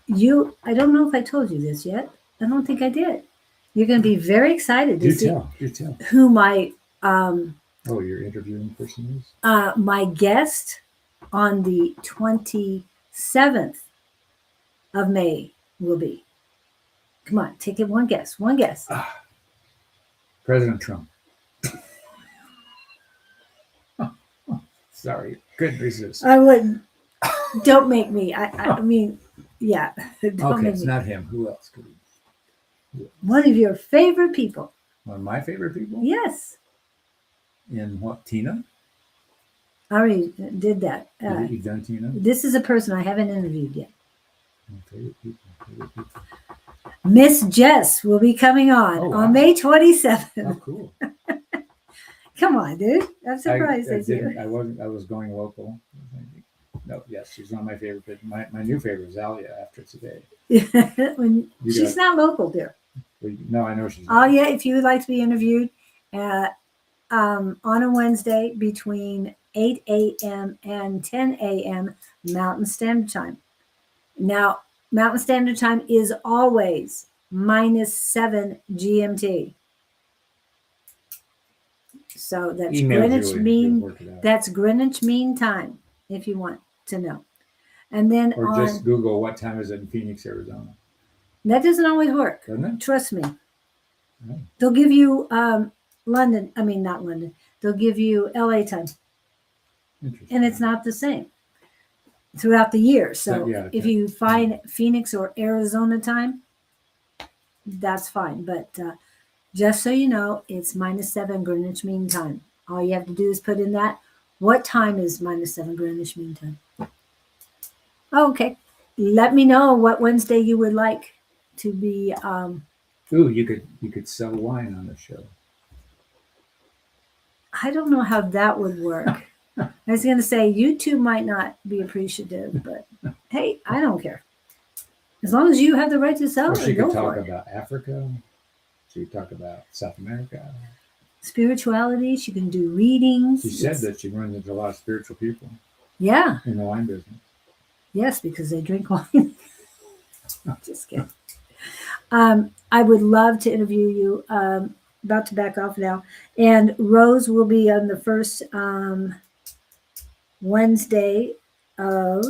I don't know if I told you this yet. I don't think I did. You're going to be very excited to see who my you're interviewing person is? My guest on the 27th of May will be. Come on, take it one guess. President Trump. Sorry, couldn't resist. I wouldn't. Don't make me. I mean, yeah. Don't Okay, make it's me. not him. Who else could he? One of your favorite people. One of my favorite people? Yes. In what? Tina? I already did that. You've done Tina? This is a person I haven't interviewed yet. My favorite people. Favorite people. Miss Jess will be coming on Oh, wow. on May 27th. Oh, cool. Come on, dude. I'm I surprised at you. didn't. I was going local. No, yes, she's one of my favorite people. My new favorite is Alia after today. She's not local, dear. No, I know she's Oh, not. yeah. If you would like to be interviewed on a Wednesday between 8 a.m. and 10 a.m. Mountain Standard Time. Now, Mountain Standard Time is always -7 GMT. So that's Email Greenwich Julie, Mean. you'll work it out. That's Greenwich Mean Time, if you want to know. And then Or just Google what time is it in Phoenix, Arizona. that doesn't always work. Doesn't it? Trust me. Oh. They'll give you London. I mean, not London. They'll give you LA time, Interesting. and it's not the same throughout the year. So yeah, if okay. you find Phoenix or Arizona time, that's fine. But just so you know, it's -7 Greenwich Mean Time. All you have to do is put in that. What time is -7 Greenwich Mean Time? Oh, okay. Let me know what Wednesday you would like to be. Ooh, you could sell wine on the show. I don't know how that would work. I was going to say YouTube might not be appreciative, but hey, I don't care. As long as you have the right to sell Or it, she go could talk for it. about Africa. She could talk about South America. Spirituality. She can do readings. She said that she runs into a lot of spiritual people Yeah. in the wine business. Yes, because they drink wine. Just kidding. I would love to interview you. About to back off now. And Rose will be on the first Wednesday of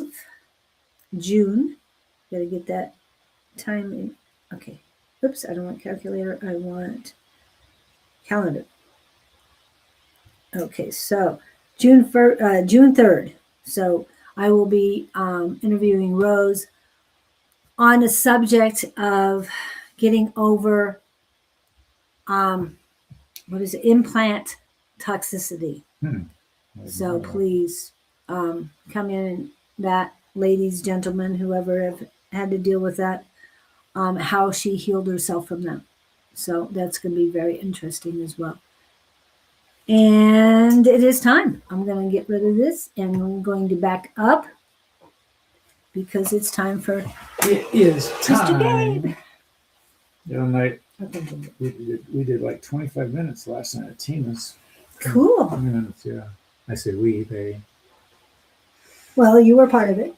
June. Got to get that time in. Okay. Oops, I don't want calculator. I want calendar. Okay, so June 3rd. So I will be interviewing Rose on a subject of getting over what is it? Implant toxicity. So please come in, that ladies, gentlemen, whoever have had to deal with that, how she healed herself from them. So that's going to be very interesting as well. And it is time. I'm going to get rid of this and I'm going to back up because it's time for It is Mr. time. Gabe. The other night, we did like 25 minutes last night at Tina's. Cool. 20 minutes, yeah. I say we, they. Well, you were part of it.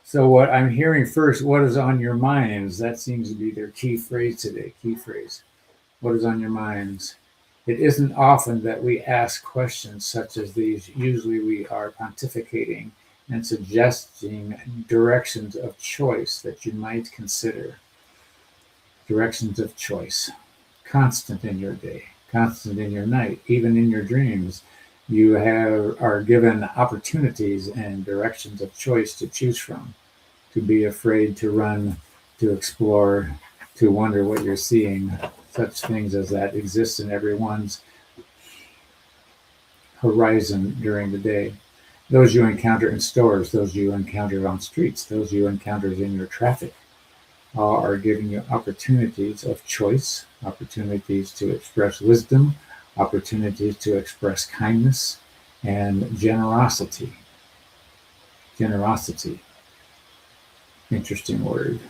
So what I'm hearing first, what is on your minds? That seems to be their key phrase today. Key phrase. What is on your minds? It isn't often that we ask questions such as these. Usually we are pontificating and suggesting directions of choice that you might consider. Directions of choice. Constant in your day, constant in your night, even in your dreams. You are given opportunities and directions of choice to choose from, to be afraid, to run, to explore, to wonder what you're seeing. Such things as that exist in everyone's horizon during the day. Those you encounter in stores, those you encounter on streets, those you encounter in your traffic, all are giving you opportunities of choice, opportunities to express wisdom, opportunities to express kindness and generosity. Generosity. Interesting word.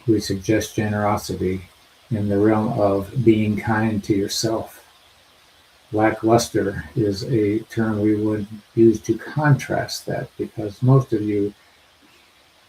We suggest generosity in the realm of being kind to yourself. Lackluster is a term we would use to contrast that, because most of you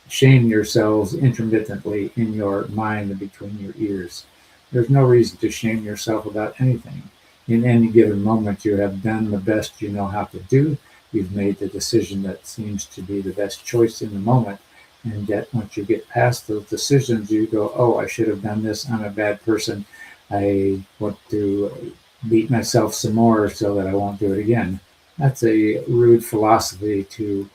shame yourselves intermittently in your mind and between your ears. There's no reason to shame yourself about anything. In any given moment, you have done the best you know how to do. You've made the decision that seems to be the best choice in the moment. And yet, once you get past those decisions, you go, oh, I should have done this. I'm a bad person. I want to beat myself some more so that I won't do it again. That's a rude philosophy to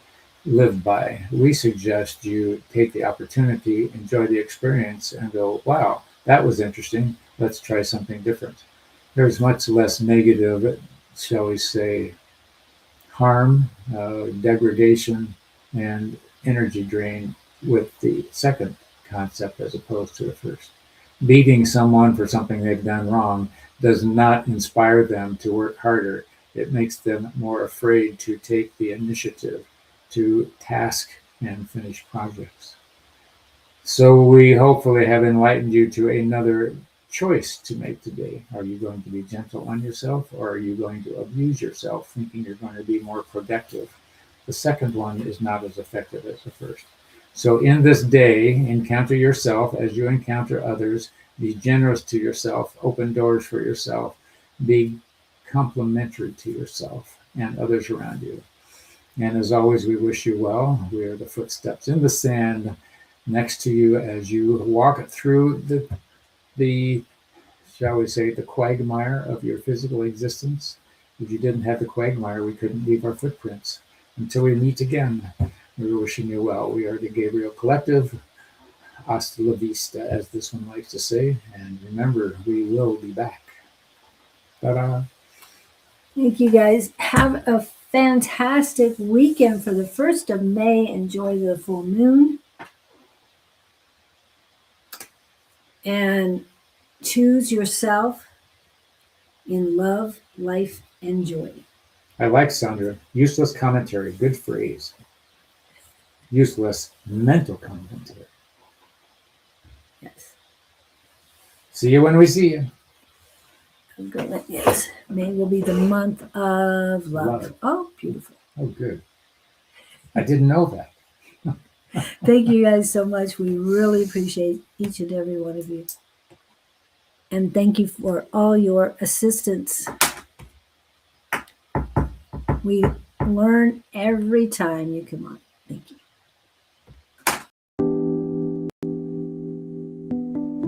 live by. We suggest you take the opportunity, enjoy the experience, and go, wow, that was interesting. Let's try something different. There's much less negative, shall we say, harm, degradation, and energy drain with the second concept as opposed to the first. Beating someone for something they've done wrong does not inspire them to work harder. It makes them more afraid to take the initiative to task and finish projects. So we hopefully have enlightened you to another choice to make today. Are you going to be gentle on yourself, or are you going to abuse yourself thinking you're going to be more productive? The second one is not as effective as the first. So in this day, encounter yourself as you encounter others. Be generous to yourself, open doors for yourself, be complimentary to yourself and others around you. And as always, we wish you well. We are the footsteps in the sand next to you as you walk through the shall we say, the quagmire of your physical existence. If you didn't have the quagmire, we couldn't leave our footprints. Until we meet again, we're wishing you well. We are the Gabriel Collective. Hasta la vista, as this one likes to say. And remember, we will be back. Ta-da. Thank you guys. Have a fantastic weekend for the 1st of May. Enjoy the full moon. And choose yourself in love, life, and joy. I like Sandra. Useless commentary. Good phrase. Useless mental commentary. Yes. See you when we see you. Good. Yes. May will be the month of love. Love. Oh, beautiful. Oh, good. I didn't know that. Thank you guys so much. We really appreciate each and every one of you. And thank you for all your assistance. We learn every time you come on.